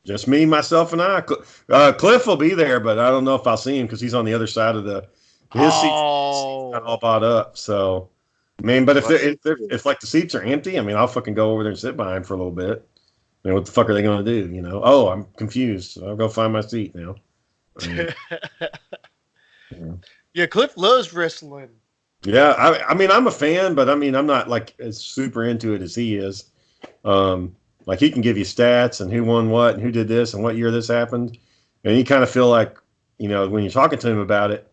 Just me, myself, and I. Cliff will be there, but I don't know if I'll see him because he's on the other side of his seats all bought up. So, I mean, but if like the seats are empty, I mean, I'll fucking go over there and sit by him for a little bit. I mean, what the fuck are they going to do? Oh, I'm confused. So I'll go find my seat now. Yeah, Cliff loves wrestling. Yeah, I mean, I'm a fan, but I mean, I'm not like as super into it as he is. Like he can give you stats and who won what and who did this and what year this happened, and you kind of feel like, you know, when you're talking to him about it,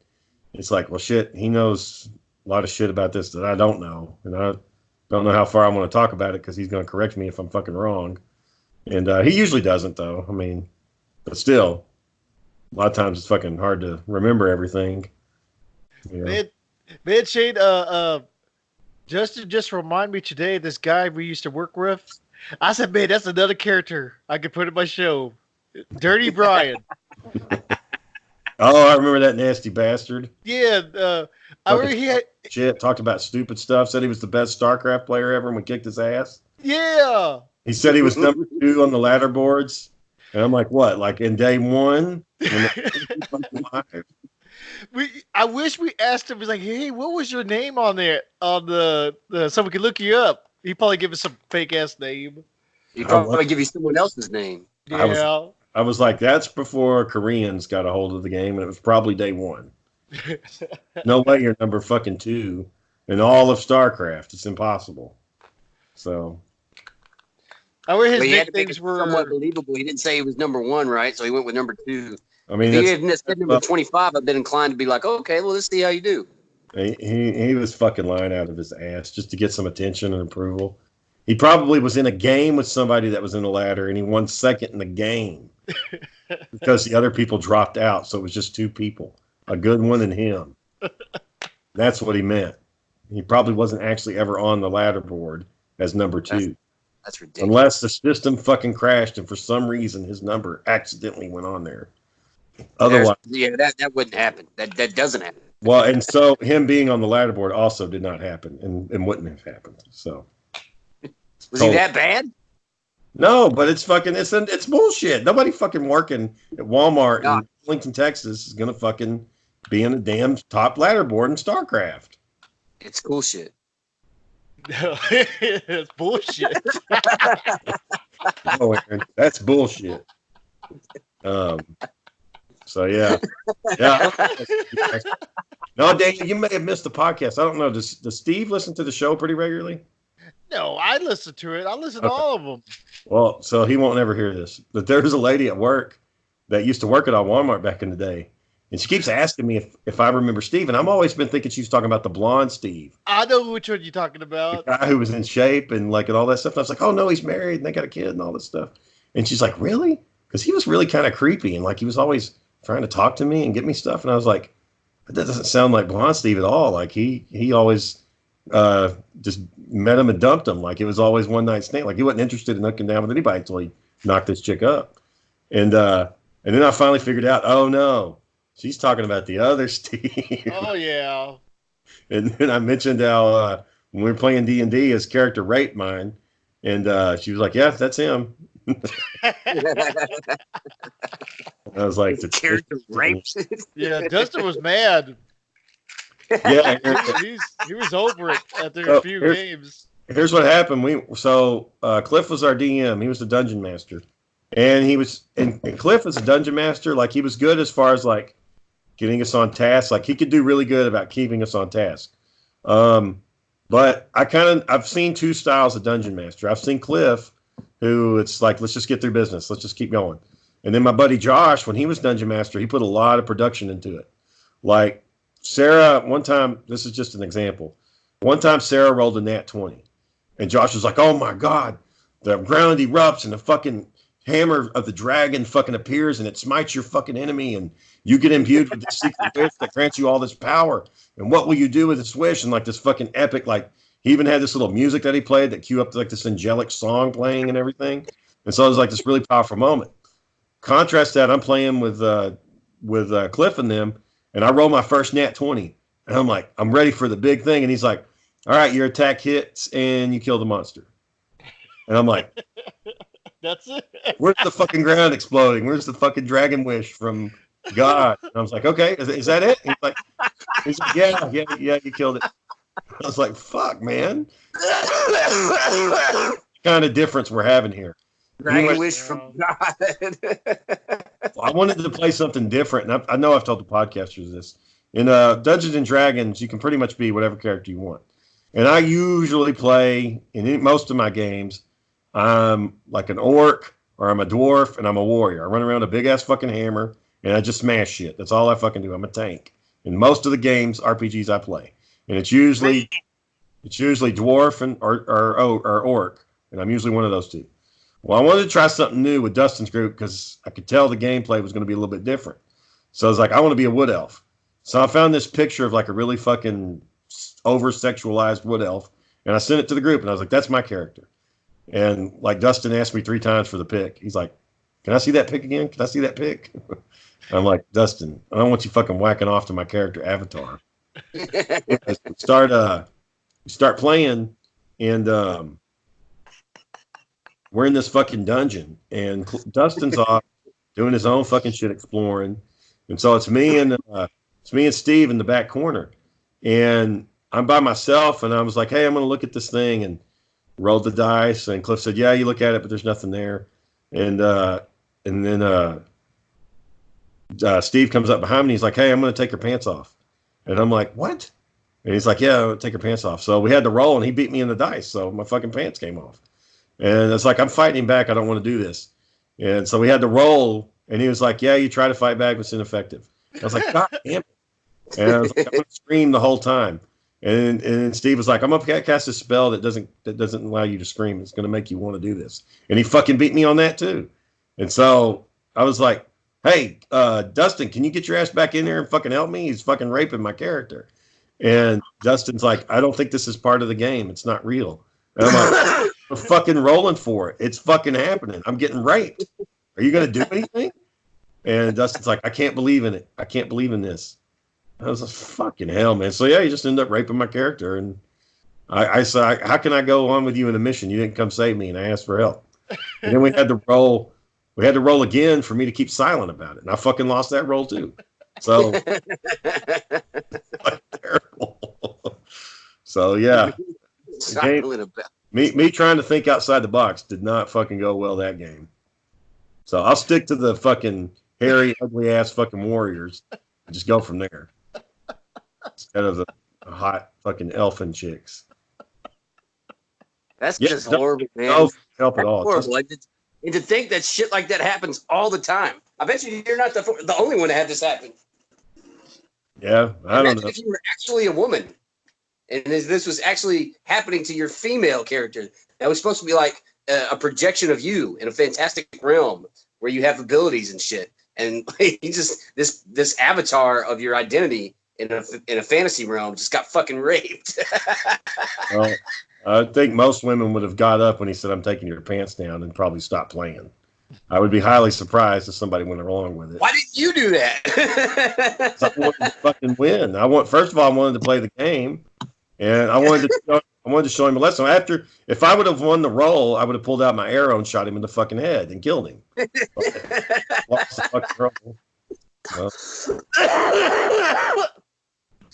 it's like, well, shit, he knows a lot of shit about this that I don't know. And I don't know how far I want to talk about it because he's going to correct me if I'm fucking wrong. And he usually doesn't, though. I mean, but still, a lot of times it's fucking hard to remember everything. You know? Man, Shane, Justin just reminded me today of this guy we used to work with. I said, man, that's another character I could put in my show. Dirty Brian. Oh, I remember that nasty bastard. Yeah, I remember he had shit, talked about stupid stuff, said he was the best StarCraft player ever and we kicked his ass. Yeah. He said he was number 2 on the ladder boards. And I'm like, what? Like in day 1? I wish we asked him. He's like, hey, what was your name on there? On the so we could look you up. He'd probably give us some fake ass name. He'd probably give you someone else's name. Yeah. I was like, that's before Koreans got a hold of the game, and it was probably day 1. No way you're number fucking 2 in all of StarCraft. It's impossible. So. I where his he had to make nicknames it were somewhat believable. He didn't say he was number 1, right? So he went with number 2. I mean, if he hadn't said number 25, I've been inclined to be like, okay, well, let's see how you do. He was fucking lying out of his ass just to get some attention and approval. He probably was in a game with somebody that was in the ladder, and he won second in the game because the other people dropped out. So it was just 2 people, a good one and him. That's what he meant. He probably wasn't actually ever on the ladder board as number 2. That's ridiculous. Unless the system fucking crashed and for some reason his number accidentally went on there. Otherwise, that wouldn't happen. That doesn't happen. Well, and so him being on the ladder board also did not happen and wouldn't have happened. So was he that bad? No, but it's bullshit. Nobody fucking working at Walmart in Arlington, Texas is gonna fucking be in a damn top ladder board in StarCraft. It's cool shit. It's bullshit. Oh, Aaron, that's bullshit. So yeah. No, Daniel, you may have missed the podcast. I don't know. Does Steve listen to the show pretty regularly? No, I listen to it. I listen to all of them. Well, so he won't ever hear this. But there's a lady at work that used to work at Walmart back in the day. And she keeps asking me if I remember Steve. And I've always been thinking she's talking about the blonde Steve. I know which one you're talking about. The guy who was in shape and like and all that stuff. And I was like, oh, no, he's married and they got a kid and all this stuff. And she's like, really? Because he was really kind of creepy. And like he was always trying to talk to me and get me stuff. And I was like, that doesn't sound like blonde Steve at all. Like he always just met him and dumped him. Like it was always one night stand. Like he wasn't interested in hooking down with anybody until he knocked this chick up. And then I finally figured out, oh no, she's talking about the other Steve. Oh yeah. And then I mentioned how when we were playing D&D, his character raped mine, and she was like, yeah, that's him. I was like, the character raped. Yeah, Dustin was mad. Yeah, he was over it after a few games. Here's what happened. Cliff was our DM. He was the dungeon master, and and Cliff is a dungeon master. Like he was good as far as like getting us on task. Like he could do really good about keeping us on task. But I've seen 2 styles of dungeon master. I've seen Cliff, who it's like, let's just get through business. Let's just keep going. And then my buddy Josh, when he was dungeon master, he put a lot of production into it. Like Sarah, one time, this is just an example. One time Sarah rolled a nat 20. And Josh was like, oh my God, the ground erupts and the fucking hammer of the dragon fucking appears and it smites your fucking enemy and you get imbued with this secret wish that grants you all this power. And what will you do with this wish? And like this fucking epic, like he even had this little music that he played that cue up to like this angelic song playing and everything. And so it was like this really powerful moment. Contrast that, I'm playing with Cliff and them, and I roll my first nat 20. And I'm like, I'm ready for the big thing. And he's like, all right, your attack hits and you kill the monster. And I'm like, that's it. Where's the fucking ground exploding? Where's the fucking dragon wish from God? And I was like, okay, is that it? He's like, yeah, you killed it. I was like, fuck, man. Kind of difference we're having here. Dragon wish from God. I wanted to play something different, and I know I've told the podcasters this. In Dungeons and Dragons, you can pretty much be whatever character you want. And I usually play, in most of my games, I'm like an orc, or I'm a dwarf, and I'm a warrior. I run around a big-ass fucking hammer, and I just smash shit. That's all I fucking do. I'm a tank in most of the games, RPGs I play, and it's usually dwarf or orc, and I'm usually one of those two. Well, I wanted to try something new with Dustin's group because I could tell the gameplay was going to be a little bit different. So I was like, I want to be a wood elf. So I found this picture of like a really fucking over-sexualized wood elf, and I sent it to the group, and I was like, that's my character. And like Dustin asked me 3 times for the pic. He's like, can I see that pic again? Can I see that pic? I'm like, Dustin, I don't want you fucking whacking off to my character avatar. Start playing, and we're in this fucking dungeon, and Dustin's off doing his own fucking shit, exploring, and so it's me and Steve in the back corner, and I'm by myself, and I was like, hey, I'm gonna look at this thing, and rolled the dice, and Cliff said, yeah, you look at it, but there's nothing there, and then Steve comes up behind me, and he's like, hey, I'm gonna take your pants off, and I'm like, what? And he's like, yeah, take your pants off. So we had to roll, and he beat me in the dice, so my fucking pants came off. And it's like, I'm fighting back. I don't want to do this. And so we had to roll, and he was like, yeah, you try to fight back, but it's ineffective. I was like, God damn it. And I was like, I'm going to scream the whole time. And Steve was like, I'm going to cast a spell that doesn't allow you to scream. It's going to make you want to do this. And he fucking beat me on that too. And so I was like, hey, Dustin, can you get your ass back in there and fucking help me? He's fucking raping my character. And Dustin's like, I don't think this is part of the game. It's not real. And I'm like, we're fucking rolling for it. It's fucking happening. I'm getting raped. Are you going to do anything? And Dustin's like, I can't believe in it. I can't believe in this. I was like, fucking hell, man. So yeah, he just ended up raping my character. And I said, how can I go on with you in a mission? You didn't come save me. And I asked for help. And then we had to roll again for me to keep silent about it. And I fucking lost that roll too. So terrible. So yeah. Me trying to think outside the box did not fucking go well that game. So I'll stick to the fucking hairy, ugly ass fucking warriors and just go from there. Instead of the hot fucking elfin chicks. That's just horrible, man. No help at all. Horrible. And to think that shit like that happens all the time. I bet you're not the only one to have this happen. Yeah, I don't know. If you were actually a woman, and this was actually happening to your female character, that was supposed to be like a projection of you in a fantastic realm where you have abilities and shit, and you just this avatar of your identity in a fantasy realm just got fucking raped. Well, I think most women would have got up when he said, "I'm taking your pants down," and probably stopped playing. I would be highly surprised if somebody went along with it. Why didn't you do that? I wanted to fucking win. First of all, I wanted to play the game, and I wanted to show him a lesson. If I would have won the role, I would have pulled out my arrow and shot him in the fucking head and killed him. Lost the fucking role.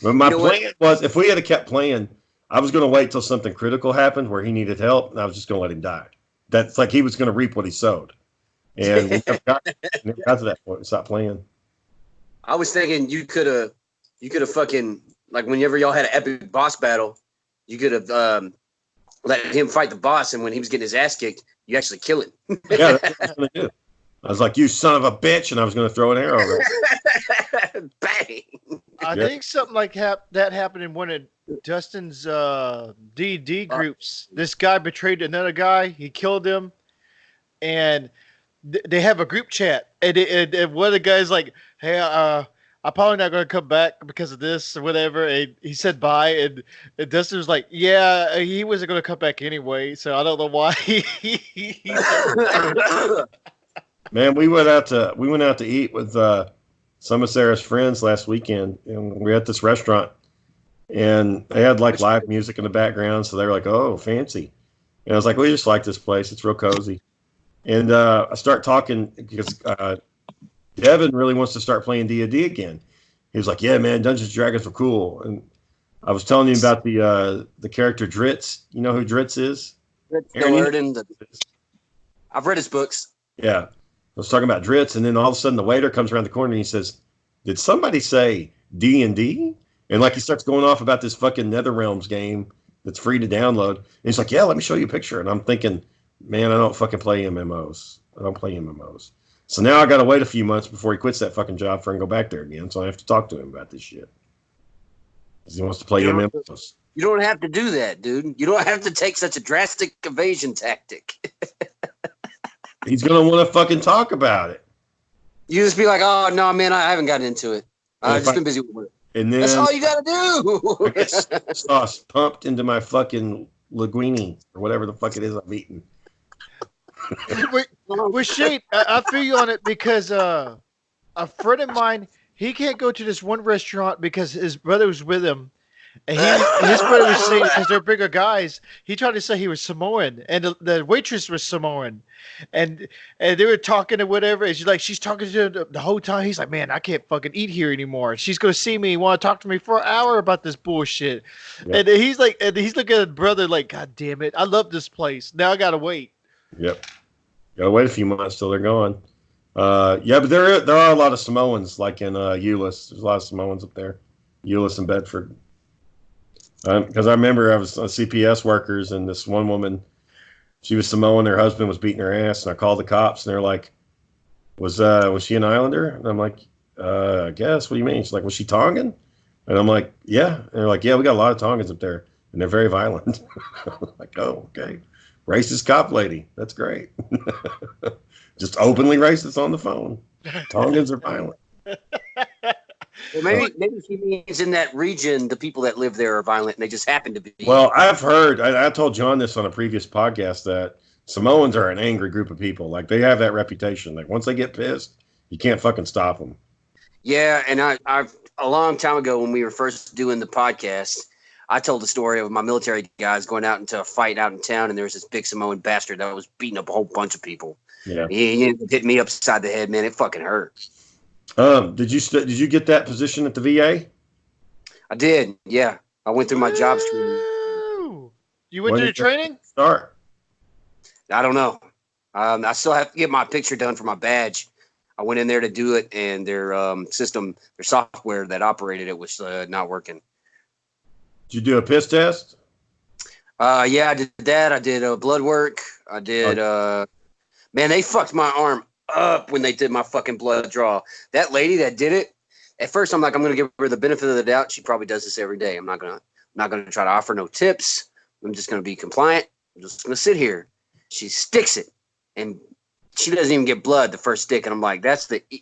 But my plan was, if we had kept playing, I was going to wait till something critical happened where he needed help, and I was just going to let him die. That's like he was going to reap what he sowed. And we never got to that point. We stopped playing. I was thinking you could have fucking, like, whenever y'all had an epic boss battle, you could have let him fight the boss, and when he was getting his ass kicked, you actually kill him. Yeah, that's what I was going to do. I was like, you son of a bitch, and I was going to throw an arrow over it. Bang! I think something like that happened in one of Dustin's D&D groups. This guy betrayed another guy. He killed him, and they have a group chat. And one of the guys like, hey, I'm probably not going to come back because of this or whatever. And he said bye, and Dustin was like, yeah, he wasn't going to come back anyway, so I don't know why. Man, we went out to eat with some of Sarah's friends last weekend, and we were at this restaurant, and they had like live music in the background, so they were like, "Oh, fancy," and I was like, "We just like this place; it's real cozy." And I start talking because Devin really wants to start playing D&D again. He was like, "Yeah, man, Dungeons and Dragons were cool." And I was telling you about the character Dritz. You know who Dritz is? I've read his books. Yeah. I was talking about Dritz, and then all of a sudden the waiter comes around the corner and he says, "Did somebody say D&D?" And like he starts going off about this fucking NetherRealms game that's free to download. And he's like, "Yeah, let me show you a picture." And I'm thinking, man, I don't fucking play MMOs. I don't play MMOs. So now I got to wait a few months before he quits that fucking job for and go back there again. So I have to talk to him about this shit. Because he wants to play MMOs. You don't have to do that, dude. You don't have to take such a drastic evasion tactic. He's going to want to fucking talk about it. You just be like, oh, no, man, I haven't gotten into it. I've just been busy with work. And then that's all you got to do. I get sauce pumped into my fucking linguine or whatever the fuck it is I'm eating. With Shane, I feel you on it because a friend of mine, he can't go to this one restaurant because his brother was with him. And his brother was saying, because they're bigger guys, he tried to say he was Samoan, and the waitress was Samoan, and they were talking or whatever. And she's talking to him the whole time. He's like, man, I can't fucking eat here anymore. She's gonna see me, want to talk to me for an hour about this bullshit. Yep. And he's looking at his brother like, God damn it, I love this place. Now I gotta wait. Yep, gotta wait a few months till they're gone. Yeah, but there are a lot of Samoans, like in Euless. There's a lot of Samoans up there, Euless and Bedford. Because I remember I was on CPS workers, and this one woman, she was Samoan. Her husband was beating her ass, and I called the cops, and they're like, "Was she an Islander?" And I'm like, "I guess." What do you mean? She's like, "Was she Tongan?" And I'm like, "Yeah." And they're like, "Yeah, we got a lot of Tongans up there, and they're very violent." I'm like, "Oh, okay, racist cop lady. That's great." Just openly racist on the phone. Tongans are violent. Well, maybe he means in that region, the people that live there are violent, and they just happen to be. Well, I've heard, I told John this on a previous podcast, that Samoans are an angry group of people. Like, they have that reputation. Like, once they get pissed, you can't fucking stop them. Yeah, and I've a long time ago when we were first doing the podcast, I told the story of my military guys going out into a fight out in town, and there was this big Samoan bastard that was beating up a whole bunch of people. Yeah, he hit me upside the head, man. It fucking hurt. Did you get that position at the VA? I did. Yeah, I went through my job training. You went through the training? Start. I don't know. I still have to get my picture done for my badge. I went in there to do it, and their system, their software that operated it was not working. Did you do a piss test? Yeah, I did that. I did blood work. I did. Man, they fucked my arm up when they did my fucking blood draw. That lady that did it, at first I'm like, I'm gonna give her the benefit of the doubt. She probably does this every day. I'm not gonna try to offer no tips. I'm just gonna be compliant. I'm just gonna sit here. She sticks it, and she doesn't even get blood the first stick. And I'm like,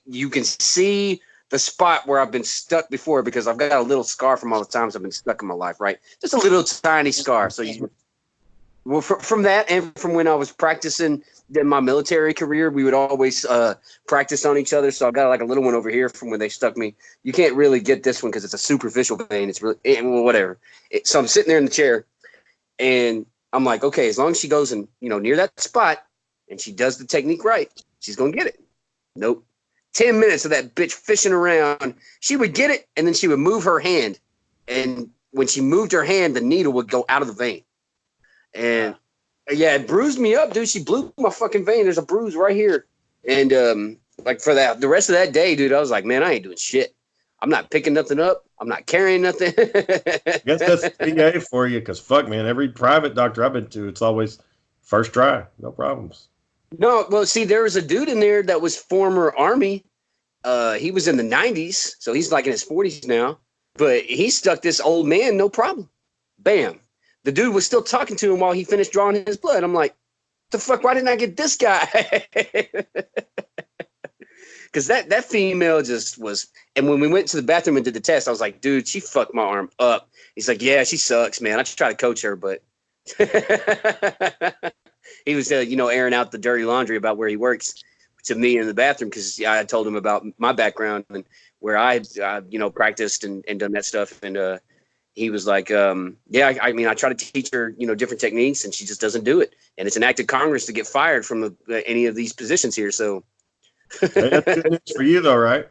you can see the spot where I've been stuck before, because I've got a little scar from all the times I've been stuck in my life, right? Just a little tiny scar. So from that, and from when I was practicing in my military career, we would always practice on each other. So I got like a little one over here from when they stuck me. You can't really get this one because it's a superficial vein. It's really whatever. So I'm sitting there in the chair, and I'm like, okay, as long as she goes and near that spot, and she does the technique right, she's gonna get it. Nope. 10 minutes of that bitch fishing around. She would get it, and then she would move her hand, and when she moved her hand, the needle would go out of the vein. And yeah, it bruised me up, dude. She blew my fucking vein. There's a bruise right here. And like for the rest of that day, dude, I was like, man, I ain't doing shit. I'm not picking nothing up. I'm not carrying nothing. I guess that's PA for you, because fuck, man, every private doctor I've been to, it's always first try, no problems. No, well, see, there was a dude in there that was former Army. He was in the 90s, so he's like in his 40s now. But he stuck this old man, no problem. Bam. The dude was still talking to him while he finished drawing his blood. I'm like, the fuck, why didn't I get this guy? Because that female just was. And when we went to the bathroom and did the test, I was like, dude, she fucked my arm up. He's like, yeah, she sucks, man. I just try to coach her, but he was, airing out the dirty laundry about where he works to me in the bathroom, because I told him about my background and where I practiced and done that stuff. And he was like, yeah, I mean, I try to teach her, different techniques, and she just doesn't do it. And it's an act of Congress to get fired from any of these positions here. So hey, that's good news for you, though, right?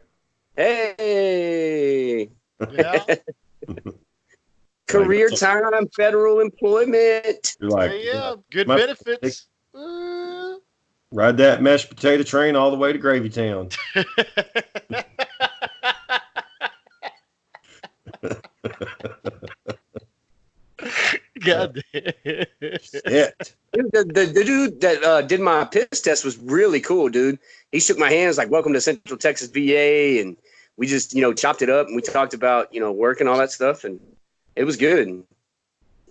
Hey. Yeah. Career time, federal employment. You're like, yeah, good benefits. Ride that mashed potato train all the way to Gravy Town. God damn. Shit. The dude that did my piss test was really cool, dude. He shook my hands like, "Welcome to Central Texas VA," and we just, chopped it up and we talked about, work and all that stuff, and it was good.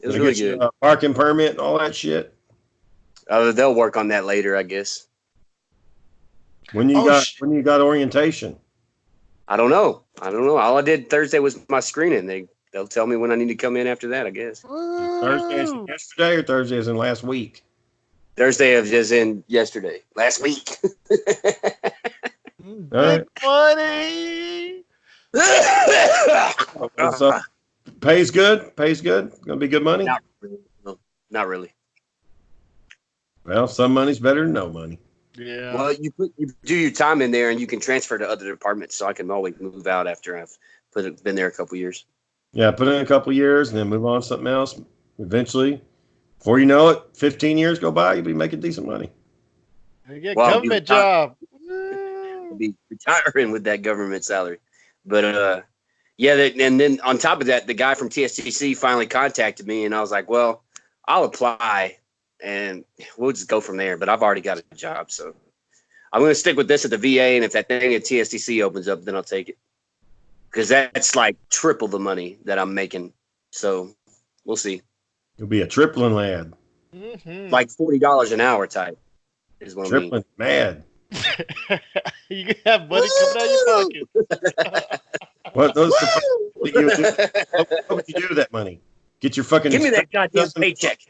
It was really good. Parking permit and all that shit. They'll work on that later, I guess. When you got orientation? I don't know. All I did Thursday was my screening. They'll tell me when I need to come in after that, I guess. Thursday is in yesterday or Thursday is in last week? Thursday is in yesterday. Last week. Big money. So, pays good? Gonna be good money? Not really. No, not really. Well, some money's better than no money. Yeah. Well, you do your time in there and you can transfer to other departments, so I can always move out after I've been there a couple years. Yeah, put in a couple years and then move on to something else. Eventually, before you know it, 15 years go by, you'll be making decent money. You get government job. I'll be retiring with that government salary. But, yeah, and then on top of that, the guy from TSTC finally contacted me, and I was like, well, I'll apply, and we'll just go from there. But I've already got a job, so I'm going to stick with this at the VA, and if that thing at TSTC opens up, then I'll take it. Because that's like triple the money that I'm making. So we'll see. You'll be a tripling lad. Mm-hmm. Like $40 an hour type is what Tripling mad. You can have money coming out of your pocket. What would you do with that money? Get your fucking. Give me that goddamn paycheck.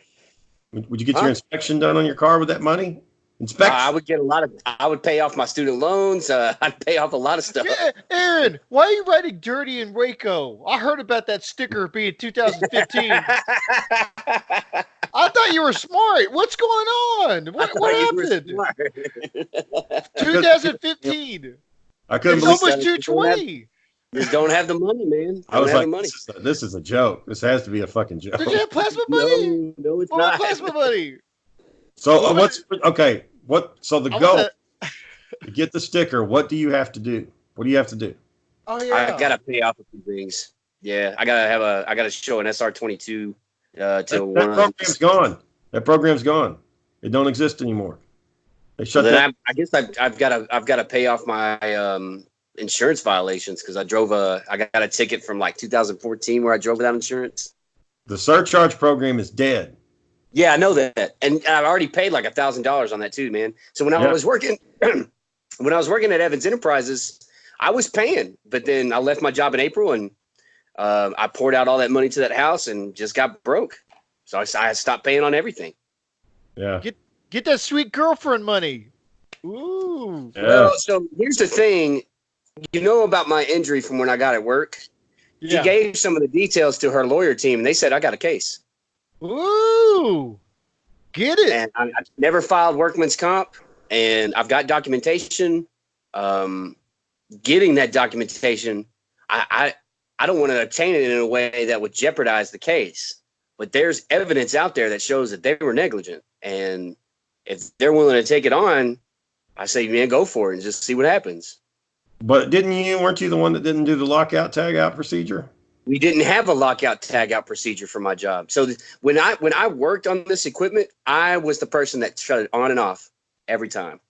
Would you get your inspection done on your car with that money? Inspection. I would get I would pay off my student loans. I'd pay off a lot of stuff. Yeah, Aaron, why are you writing dirty in Waco? I heard about that sticker being 2015. I thought you were smart. What's going on? What happened? 2015. I couldn't It's believe almost 220. Just don't have the money, man. I was like, money. this is a joke. This has to be a fucking joke. Did you have plasma money? No, it's What not. plasma money? So So the goal to get the sticker. What do you have to do? What do you have to do? Oh yeah, I gotta pay off a few things. Yeah, I gotta show an SR22 to that program's gone. That program's gone. It don't exist anymore. They shut that. I guess I've got to pay off my insurance violations because I got a ticket from like 2014 where I drove without insurance. The surcharge program is dead. Yeah, I know that, and I've already paid like $1,000 on that too, man. So when I was working, at Evans Enterprises, I was paying, but then I left my job in April, and I poured out all that money to that house and just got broke. So I stopped paying on everything. Yeah. Get that sweet girlfriend money. Ooh. Yeah. Well, so here's the thing. You know about my injury from when I got at work? Yeah. She gave some of the details to her lawyer team, and they said I got a case. Ooh. Get it. And I never filed workman's comp, and I've got documentation. Getting that documentation, I don't want to obtain it in a way that would jeopardize the case. But there's evidence out there that shows that they were negligent. And if they're willing to take it on, I say, man, go for it and just see what happens. But weren't you the one that didn't do the lockout tag out procedure? We didn't have a lockout tag out procedure for my job. So when I worked on this equipment, I was the person that shut it on and off every time.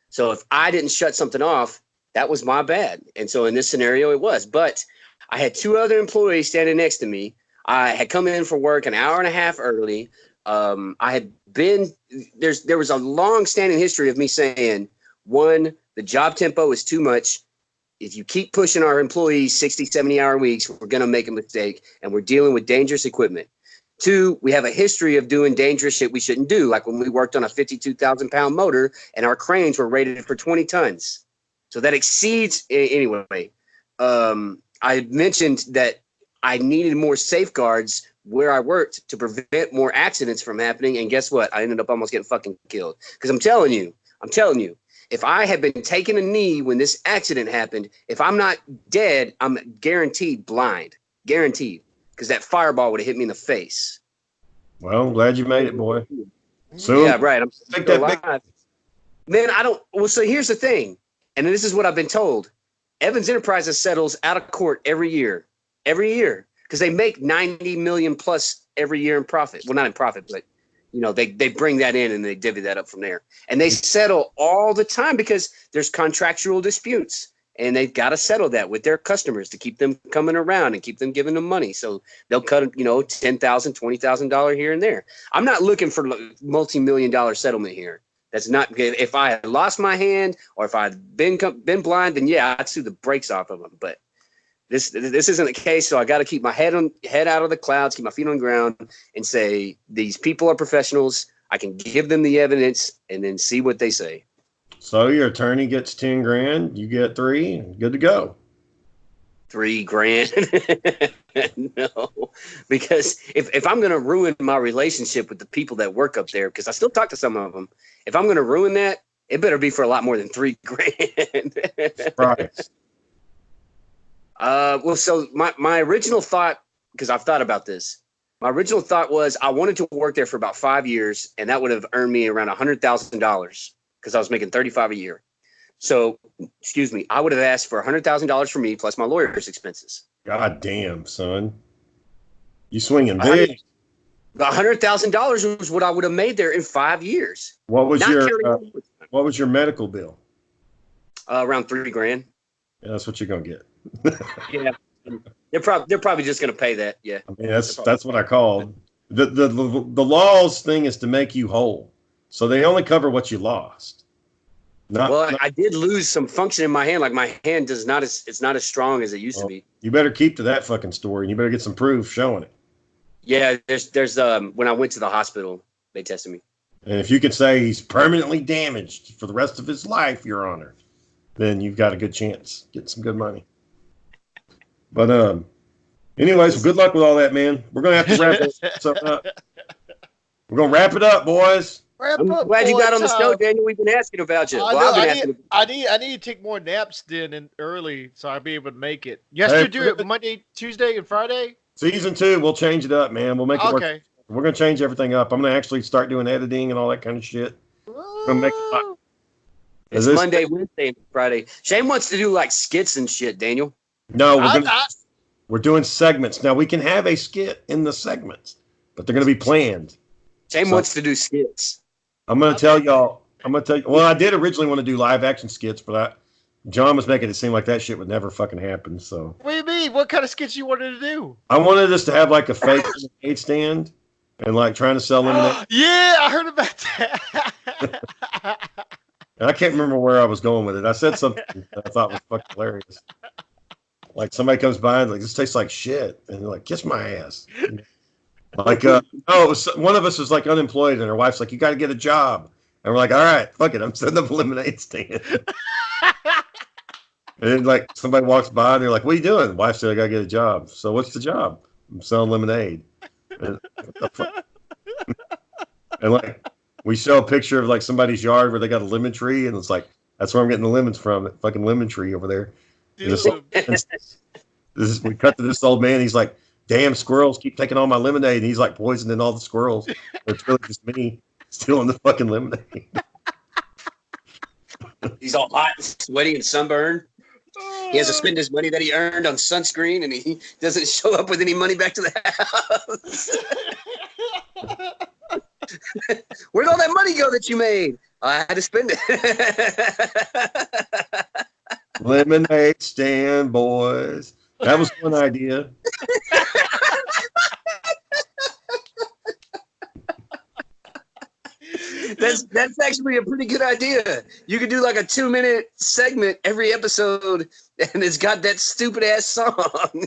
So if I didn't shut something off, that was my bad. And so in this scenario, it was. But I had two other employees standing next to me. I had come in for work an hour and a half early. I had been there was a long standing history of me saying, one, the job tempo is too much. If you keep pushing our employees 60, 70-hour weeks, we're going to make a mistake, and we're dealing with dangerous equipment. Two, we have a history of doing dangerous shit we shouldn't do, like when we worked on a 52,000-pound motor and our cranes were rated for 20 tons. So that exceeds anyway. I mentioned that I needed more safeguards where I worked to prevent more accidents from happening, and guess what? I ended up almost getting fucking killed. Because I'm telling you, if I had been taking a knee when this accident happened, if I'm not dead, I'm guaranteed blind. Guaranteed. Because that fireball would have hit me in the face. Well, I'm glad you made it, boy. So yeah, right. I'm still alive. Man, so here's the thing. And this is what I've been told. Evans Enterprises settles out of court every year. Every year. Because they make $90 million plus every year in profit. Well, not in profit, but they bring that in and they divvy that up from there. And they settle all the time because there's contractual disputes. And they've got to settle that with their customers to keep them coming around and keep them giving them money. So they'll cut, $10,000, $20,000 here and there. I'm not looking for multi-million-dollar settlement here. That's not. If I had lost my hand or if I'd been blind, then yeah, I'd sue the brakes off of them. But this isn't the case. So I got to keep my head out of the clouds, keep my feet on the ground, and say these people are professionals. I can give them the evidence and then see what they say. So your attorney gets 10 grand, you get 3, good to go. 3 grand? No, because if I'm going to ruin my relationship with the people that work up there, because I still talk to some of them, if I'm going to ruin that, it better be for a lot more than 3 grand. Right. Well, so my original thought, because I've thought about this, my original thought was I wanted to work there for about 5 years, and that would have earned me around $100,000. Because I was making $35,000 a year. So, excuse me, I would have asked for $100,000 for me plus my lawyer's expenses. God damn, son. You swinging big. $100,000 was what I would have made there in 5 years. What was your medical bill? Around $3 grand. Yeah, that's what you're gonna get. Yeah, they're probably just gonna pay that. Yeah, I mean that's what I called the laws thing is to make you whole. So they only cover what you lost. I did lose some function in my hand. Like my hand it's not as strong as it used to be. You better keep to that fucking story, and you better get some proof showing it. Yeah, there's when I went to the hospital, they tested me. And if you could say he's permanently damaged for the rest of his life, Your Honor, then you've got a good chance. Get some good money. But anyways, good luck with all that, man. We're gonna have to wrap this up. We're gonna wrap it up, boys. I'm glad you got on the show, Daniel. We've been asking about you. I need to take more naps then and early so I'll be able to make it. You have to do it Monday, Tuesday, and Friday? Season 2, we'll change it up, man. We'll make it work. We're going to change everything up. I'm going to actually start doing editing and all that kind of shit. It's Monday, Wednesday, and Friday. Shane wants to do like skits and shit, Daniel. No, we're doing segments. Now, we can have a skit in the segments, but they're going to be planned. Shane wants to do skits. I'm going to tell y'all. Well, I did originally want to do live action skits, but John was making it seem like that shit would never fucking happen. So. What do you mean? What kind of skits you wanted to do? I wanted us to have like a fake lemonade stand and like trying to sell lemonade. Yeah, I heard about that. And I can't remember where I was going with it. I said something that I thought was fucking hilarious. Like somebody comes by and like, this tastes like shit. And they're like, kiss my ass. Like, one of us was like unemployed and her wife's like, you got to get a job. And we're like, all right, fuck it. I'm setting up a lemonade stand. And then like somebody walks by and they're like, what are you doing? The wife said, I got to get a job. So what's the job? I'm selling lemonade. And, and like, we show a picture of like somebody's yard where they got a lemon tree. And it's like, that's where I'm getting the lemons from. That fucking lemon tree over there. We cut to this old man. He's like, damn, squirrels keep taking all my lemonade. And he's like poisoning all the squirrels. It's really just me stealing the fucking lemonade. He's all hot and sweaty and sunburned. He has to spend his money that he earned on sunscreen, and he doesn't show up with any money back to the house. Where'd all that money go that you made? I had to spend it. Lemonade stand, boys. That was one idea. That's actually a pretty good idea. You could do like a 2-minute segment every episode, and it's got that stupid ass song.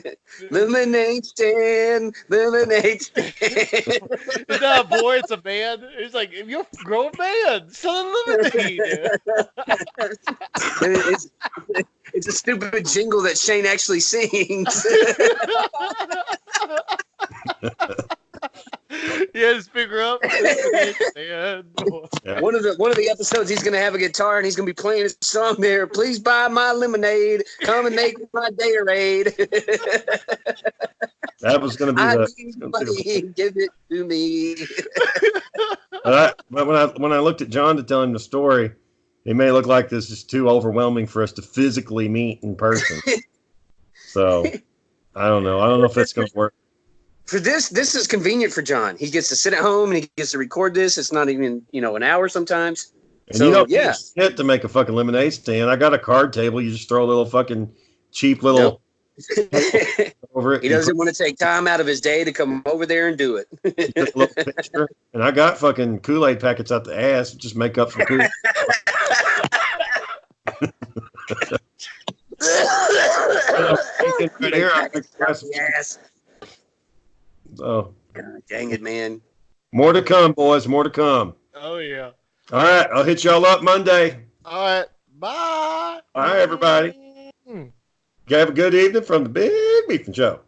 Lemonade stand, lemonade stand. It's not a boy, it's a man. It's like, you're a grown man, selling lemonade. It's a stupid jingle that Shane actually sings. Yeah, just figure out. One of the episodes, he's gonna have a guitar and he's gonna be playing his song there. Please buy my lemonade. Come and make my Gatorade. That was gonna be give it to me. But when I looked at John to tell him the story, it may look like this is too overwhelming for us to physically meet in person. So I don't know. I don't know if that's gonna work. For this is convenient for John. He gets to sit at home and he gets to record this. It's not even, an hour sometimes. And you don't need shit to make a fucking lemonade stand. I got a card table. You just throw a little fucking cheap little over it. He doesn't want to take time out of his day to come over there and do it. Just a little picture. And I got fucking Kool-Aid packets out the ass. Just make up some Kool-Aid. So, God, dang it, man. More to come, boys. More to come. Oh, yeah. All right. I'll hit y'all up Monday. All right. Bye. All right, everybody. Have a good evening from the Big Beefing Show.